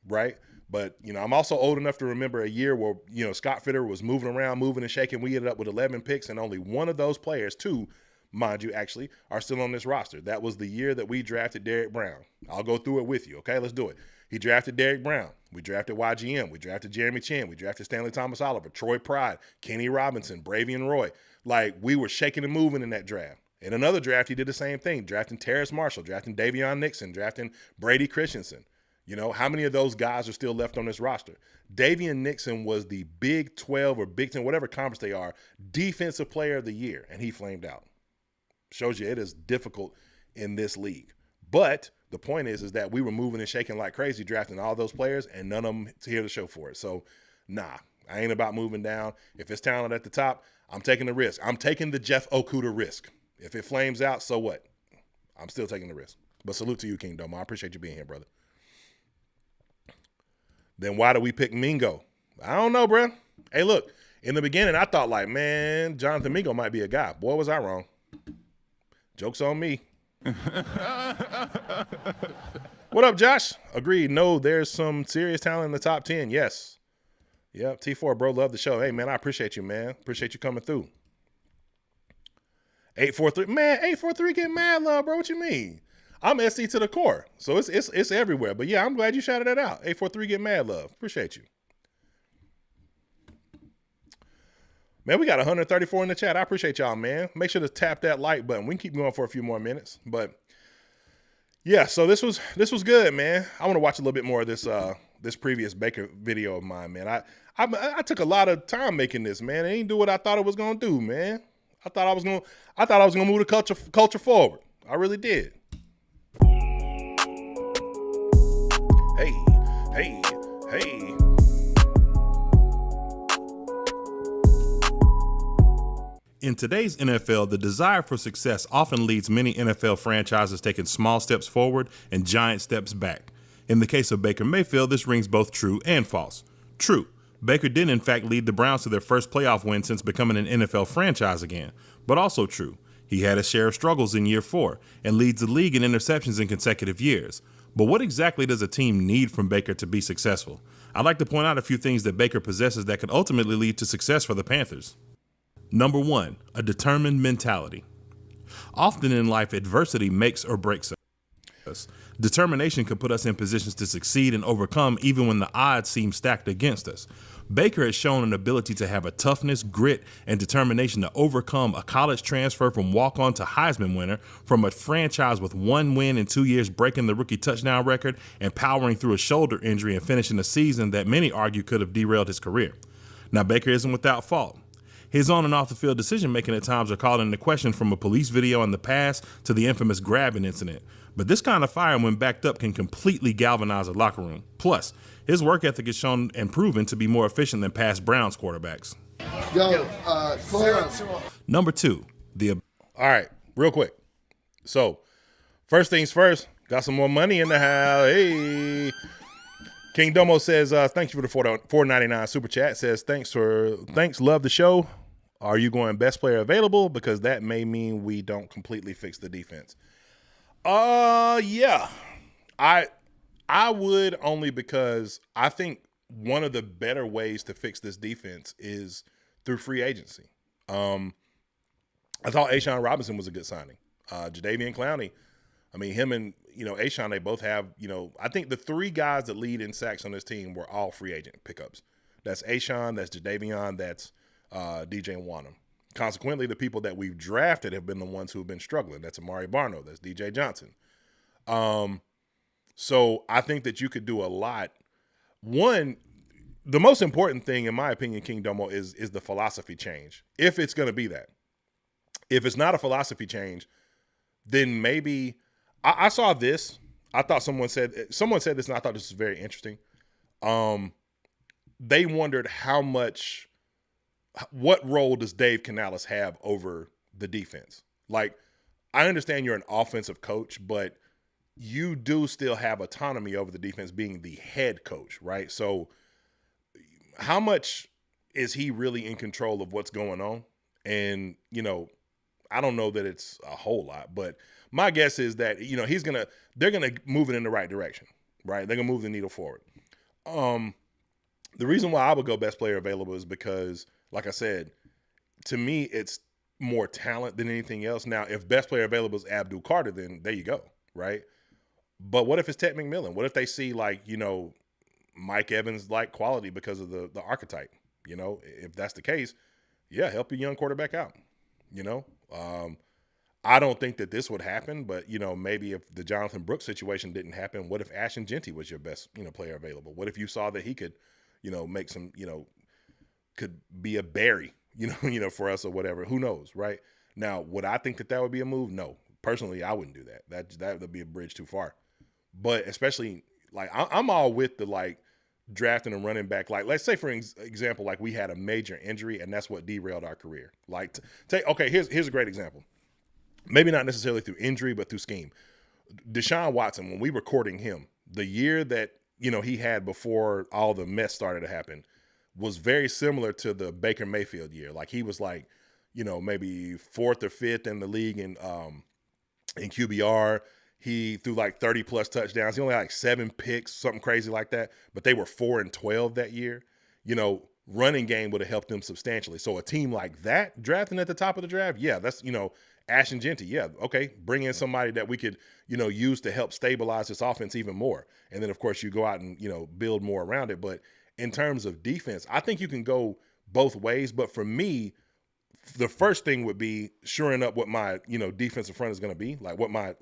right? But, you know, I'm also old enough to remember a year where, you know, Scott Fitter was moving around, moving and shaking. We ended up with 11 picks, and only one of those players, two, mind you, actually, are still on this roster. That was the year that we drafted Derrick Brown. I'll go through it with you, okay? Let's do it. He drafted Derrick Brown. We drafted YGM. We drafted Jeremy Chin. We drafted Stanley Thomas Oliver, Troy Pride, Kenny Robinson, Bravian Roy. Like, we were shaking and moving in that draft. In another draft, he did the same thing, drafting Terrace Marshall, drafting Davion Nixon, drafting Brady Christensen. You know, how many of those guys are still left on this roster? Davion Nixon was the Big 12 or Big 10, whatever conference they are, defensive player of the year, and he flamed out. Shows you it is difficult in this league. But the point is that we were moving and shaking like crazy, drafting all those players, and none of them here to show for it. So, nah, I ain't about moving down. If it's talent at the top, I'm taking the risk. I'm taking the Jeff Okudah risk. If it flames out, so what? I'm still taking the risk. But salute to you, King Domo. I appreciate you being here, brother. Then why do we pick Mingo? I don't know, bro. Hey, look, in the beginning, I thought like, man, Jonathan Mingo might be a guy. Boy, was I wrong. Joke's on me. What up, Josh? Agreed. No, there's some serious talent in the top 10. Yes. Yep. T4, bro, love the show. Hey, man, I appreciate you, man. Appreciate you coming through. 843. Man, 843 get mad love, bro. What you mean? I'm SC to the core, so it's everywhere. But yeah, I'm glad you shouted that out. 843 get mad love. Appreciate you. Man, we got 134 in the chat. I appreciate y'all, man. Make sure to tap that like button. We can keep going for a few more minutes. But yeah, so this was good, man. I want to watch a little bit more of this previous Baker video of mine, man. I took a lot of time making this, man. It ain't do what I thought it was gonna do, man. I thought I was gonna move the culture forward. I really did. Hey. In today's NFL, the desire for success often leads many NFL franchises taking small steps forward and giant steps back. In the case of Baker Mayfield, this rings both true and false. True, Baker did in fact lead the Browns to their first playoff win since becoming an NFL franchise again. But also true, he had a share of struggles in year 4 and leads the league in interceptions in consecutive years. But what exactly does a team need from Baker to be successful? I'd like to point out a few things that Baker possesses that could ultimately lead to success for the Panthers. Number 1, a determined mentality. Often in life, adversity makes or breaks us. Determination can put us in positions to succeed and overcome even when the odds seem stacked against us. Baker has shown an ability to have a toughness, grit, and determination to overcome a college transfer from walk-on to Heisman winner, from a franchise with 1 win in 2 years breaking the rookie touchdown record and powering through a shoulder injury and finishing a season that many argue could have derailed his career. Now, Baker isn't without fault. His on and off the field decision-making at times are called into question, from a police video in the past to the infamous grabbing incident. But this kind of fire, when backed up, can completely galvanize a locker room. Plus, his work ethic is shown and proven to be more efficient than past Browns quarterbacks. Number 2, all right, real quick. So, first things first, got some more money in the house. Hey. King Domo says, thank you for the $4.99 super chat. Says, thanks, love the show. Are you going best player available? Because that may mean we don't completely fix the defense. Yeah. I I would, only because I think one of the better ways to fix this defense is through free agency. I thought A'Shaun Robinson was a good signing. Jadeveon Clowney, I mean, him and, A'Shaun, they both have, I think the three guys that lead in sacks on this team were all free agent pickups. That's A'Shaun, that's Jadeveon, that's DJ Wanham. Consequently, the people that we've drafted have been the ones who have been struggling. That's Amari Barno, that's DJ Johnson. So I think that you could do a lot. One, the most important thing, in my opinion, King Domo, is the philosophy change. If it's going to be that. If it's not a philosophy change, then maybe I saw this. I thought someone said this, and I thought this was very interesting. They wondered what role does Dave Canales have over the defense? Like, I understand you're an offensive coach, but you do still have autonomy over the defense being the head coach, right? So how much is he really in control of what's going on? And, I don't know that it's a whole lot, but my guess is that, they're going to move it in the right direction, right? They're going to move the needle forward. The reason why I would go best player available is because, like I said, to me, it's more talent than anything else. Now, if best player available is Abdul Carter, then there you go, right? But what if it's Ted McMillan? What if they see, Mike Evans like quality because of the archetype? If that's the case, yeah, help your young quarterback out. I don't think that this would happen, but maybe if the Jonathan Brooks situation didn't happen, what if Ashton Genty was your best player available? What if you saw that he could make some could be a Barry for us or whatever? Who knows, right? Now, would I think that would be a move? No, personally, I wouldn't do that. That would be a bridge too far. But especially I'm all with the drafting a running back. Let's say for example, we had a major injury and that's what derailed our career. Here's a great example. Maybe not necessarily through injury, but through scheme. Deshaun Watson, when we were courting him, the year that he had before all the mess started to happen, was very similar to the Baker Mayfield year. He was maybe fourth or fifth in the league in QBR. He threw 30 plus touchdowns. He only had 7 picks, something crazy like that. But they were 4-12 that year. Running game would have helped them substantially. So a team like that drafting at the top of the draft, yeah, that's Ashton Genty, yeah, okay, bring in somebody that we could use to help stabilize this offense even more. And then of course you go out and build more around it. But in terms of defense, I think you can go both ways. But for me, the first thing would be shoring up what my defensive front is going to be, what my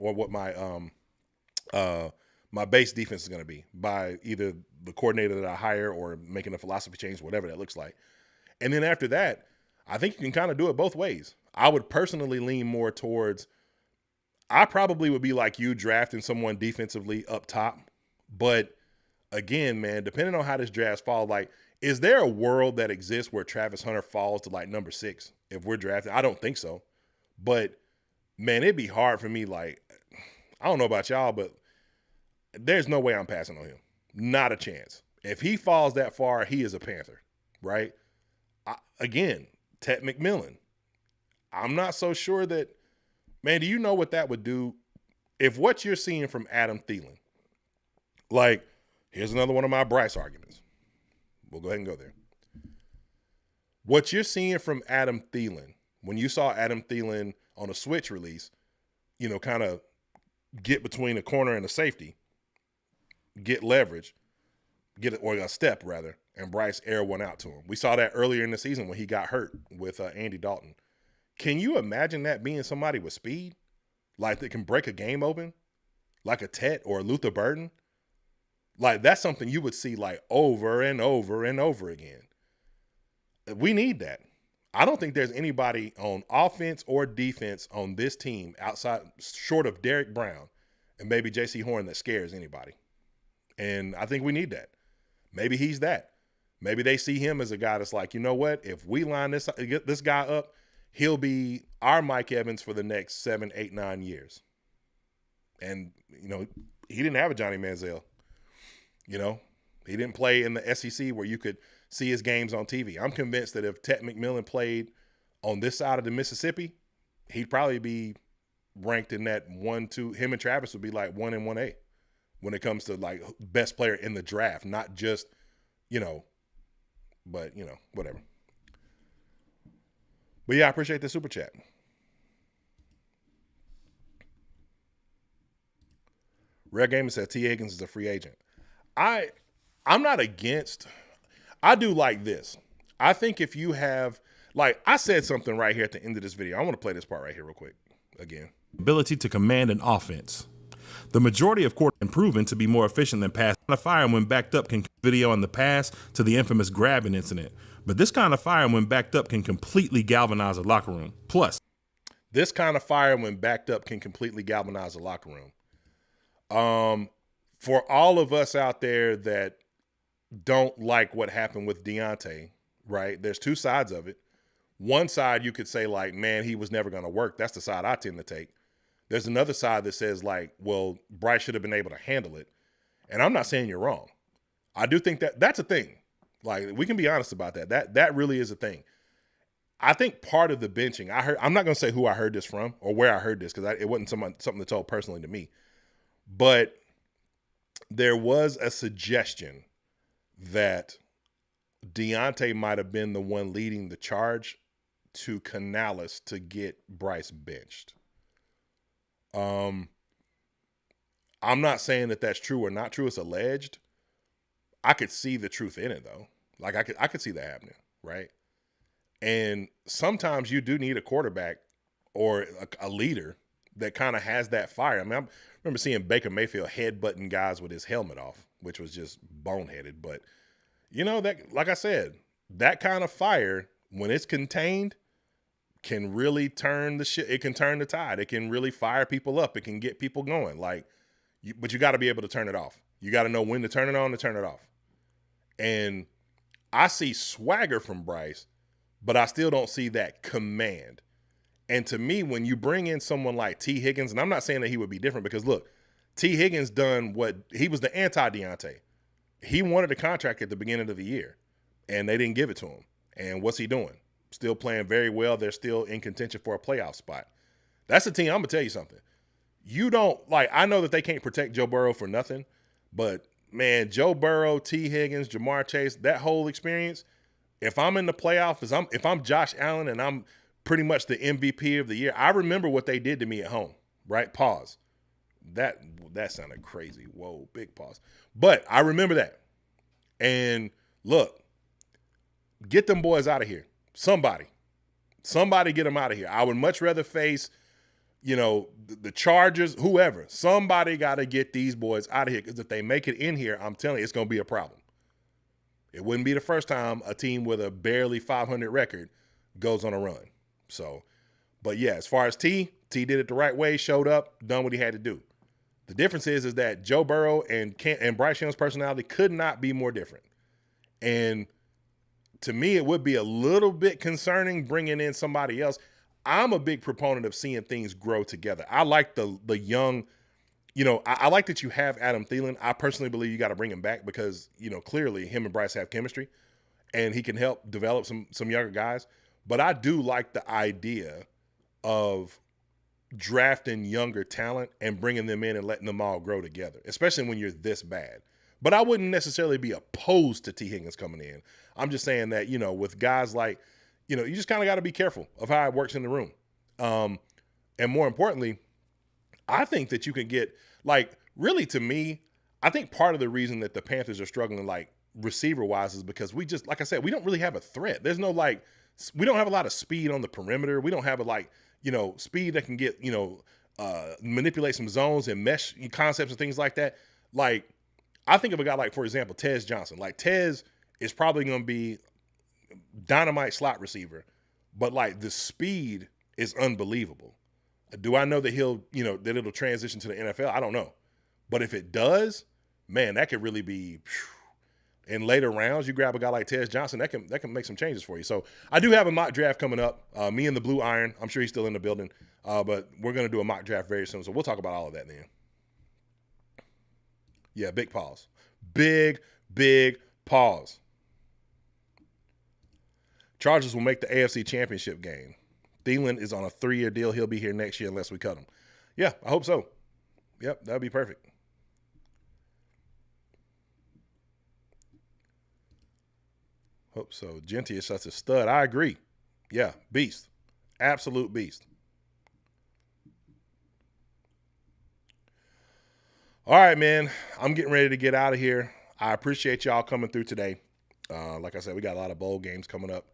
base defense is going to be by either the coordinator that I hire or making a philosophy change, whatever that looks like. And then after that, I think you can kind of do it both ways. I would personally lean more towards, I probably would be like you, drafting someone defensively up top. But again, man, depending on how this draft falls, is there a world that exists where Travis Hunter falls to number 6 if we're drafting? I don't think so. But man, it'd be hard for me. I don't know about y'all, but there's no way I'm passing on him. Not a chance. If he falls that far, he is a Panther, right? Again, Ted McMillan. I'm not so sure that, man, do you know what that would do? If what you're seeing from Adam Thielen, here's another one of my Bryce arguments. We'll go ahead and go there. What you're seeing from Adam Thielen, when you saw Adam Thielen on a switch release, kind of get between a corner and a safety, get leverage, or a step rather, and Bryce air one out to him. We saw that earlier in the season when he got hurt with Andy Dalton. Can you imagine that being somebody with speed? That can break a game open? Like a Tet or a Luther Burden? That's something you would see over and over and over again. We need that. I don't think there's anybody on offense or defense on this team outside, short of Derek Brown and maybe J.C. Horn, that scares anybody. And I think we need that. Maybe he's that. Maybe they see him as a guy that's you know what? If we line get this guy up, he'll be our Mike Evans for the next 7, 8, 9 years. And, he didn't have a Johnny Manziel. He didn't play in the SEC where you could see his games on TV. I'm convinced that if Ted McMillan played on this side of the Mississippi, he'd probably be ranked in that 1, 2. Him and Travis would be 1 and 1A. when it comes to like best player in the draft, not just, but whatever. But yeah, I appreciate the super chat. Rare Gamer says T. Higgins is a free agent. I'm not against. I do like this. I think if you have, like, I said something right here at the end of this video. I want to play this part right here real quick again. Ability to command an offense. The majority of quarterbacks have proven to be more efficient than pass. Kind of fire when backed up can video in the pass to the infamous grabbing incident. But this kind of fire when backed up can completely galvanize a locker room. Plus, this kind of fire when backed up can completely galvanize a locker room. For all of us out there that don't like what happened with Deontay, right? There's two sides of it. One side you could say like, man, he was never going to work. That's the side I tend to take. There's another side that says like, well, Bryce should have been able to handle it. And I'm not saying you're wrong. I do think that that's a thing. Like, we can be honest about that. That really is a thing. I think part of the benching, I'm not going to say who I heard this from or where I heard this because it wasn't something that told personally to me. But there was a suggestion that Deontay might have been the one leading the charge to Canales to get Bryce benched. I'm not saying that that's true or not true. It's alleged. I could see the truth in it though. Like I could see that happening, right? And sometimes you do need a quarterback or a leader that kind of has that fire. I mean, I remember seeing Baker Mayfield headbutting guys with his helmet off, which was just boneheaded. But that, like I said, that kind of fire when it's contained can really turn the shit. It can turn the tide. It can really fire people up. It can get people going. But you got to be able to turn it off. You got to know when to turn it on to turn it off. And I see swagger from Bryce, but I still don't see that command. And to me, when you bring in someone like T. Higgins, and I'm not saying that he would be different because look, T. Higgins done what he was the anti-Deontay. He wanted a contract at the beginning of the year, and they didn't give it to him. And what's he doing? Still playing very well. They're still in contention for a playoff spot. That's the team. I'm going to tell you something. You don't, I know that they can't protect Joe Burrow for nothing, but, man, Joe Burrow, T. Higgins, Jamar Chase, that whole experience, if I'm in the playoffs, if I'm Josh Allen and I'm pretty much the MVP of the year, I remember what they did to me at home, right? Pause. That sounded crazy. Whoa, big pause. But I remember that. And look, get them boys out of here. Somebody get them out of here. I would much rather face, the Chargers, whoever. Somebody got to get these boys out of here because if they make it in here, I'm telling you, it's going to be a problem. It wouldn't be the first time a team with a barely 500 record goes on a run. So, but yeah, as far as T did it the right way, showed up, done what he had to do. The difference is that Joe Burrow and Bryce Young's personality could not be more different. And to me, it would be a little bit concerning bringing in somebody else. I'm a big proponent of seeing things grow together. I like the young, I like that you have Adam Thielen. I personally believe you got to bring him back because, clearly him and Bryce have chemistry and he can help develop some younger guys. But I do like the idea of drafting younger talent and bringing them in and letting them all grow together, especially when you're this bad. But I wouldn't necessarily be opposed to T. Higgins coming in. I'm just saying that, with guys like, you just kind of got to be careful of how it works in the room. And more importantly, I think that you can get, really to me, I think part of the reason that the Panthers are struggling, receiver-wise is because we just, like I said, we don't really have a threat. There's no, we don't have a lot of speed on the perimeter. We don't have speed that can get, manipulate some zones and mesh concepts and things like that. I think of a guy for example, Tez Johnson. Tez is probably going to be dynamite slot receiver, but the speed is unbelievable. Do I know that that it'll transition to the NFL? I don't know. But if it does, man, that could really be in later rounds. You grab a guy like Tez Johnson, that can make some changes for you. So I do have a mock draft coming up. Me and the Blue Iron. I'm sure he's still in the building. But we're going to do a mock draft very soon. So we'll talk about all of that then. Yeah, big pause. Big pause. Chargers will make the AFC Championship game. Thielen is on a 3-year deal. He'll be here next year unless we cut him. Yeah, I hope so. Yep, that would be perfect. Hope so. Genty is such a stud. I agree. Yeah, beast. Absolute beast. All right, man. I'm getting ready to get out of here. I appreciate y'all coming through today. Like I said, we got a lot of bowl games coming up.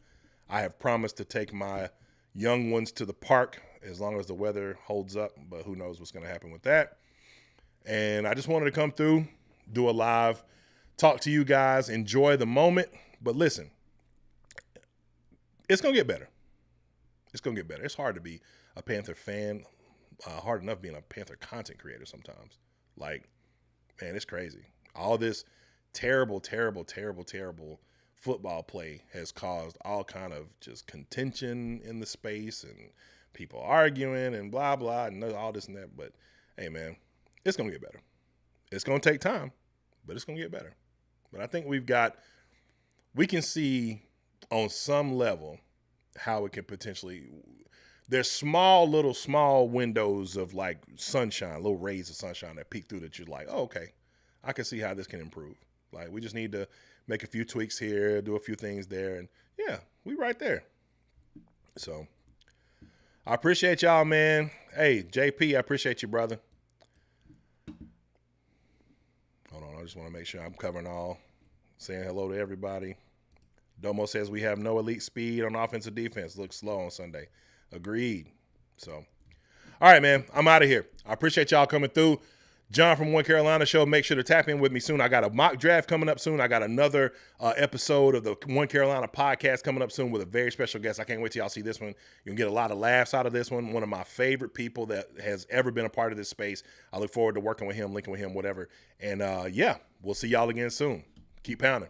I have promised to take my young ones to the park as long as the weather holds up, but who knows what's going to happen with that. And I just wanted to come through, do a live, talk to you guys, enjoy the moment. But listen, it's going to get better. It's going to get better. It's hard to be a Panther fan, hard enough being a Panther content creator sometimes. Like, man, it's crazy. All this terrible football play has caused all kind of just contention in the space and people arguing and blah, blah, and all this and that. But, hey, man, it's going to get better. It's going to take time, but it's going to get better. But I think we can see on some level how it can potentially – there's small windows of like sunshine, little rays of sunshine that peek through that you're like, oh, okay, I can see how this can improve. Like, we just need to make a few tweaks here, do a few things there, and yeah, we right there. So I appreciate y'all, man. Hey, JP, I appreciate you, brother. Hold on, I just want to make sure I'm covering all. Saying hello to everybody. Domo says we have no elite speed on offense or defense. Looks slow on Sunday. Agreed. So, all right, man. I'm out of here. I appreciate y'all coming through. John from One Carolina Show. Make sure to tap in with me soon. I got a mock draft coming up soon. I got another episode of the One Carolina podcast coming up soon with a very special guest. I can't wait till y'all see this one. You'll get a lot of laughs out of this one. One of my favorite people that has ever been a part of this space. I look forward to working with him, linking with him, whatever. And, yeah, we'll see y'all again soon. Keep pounding.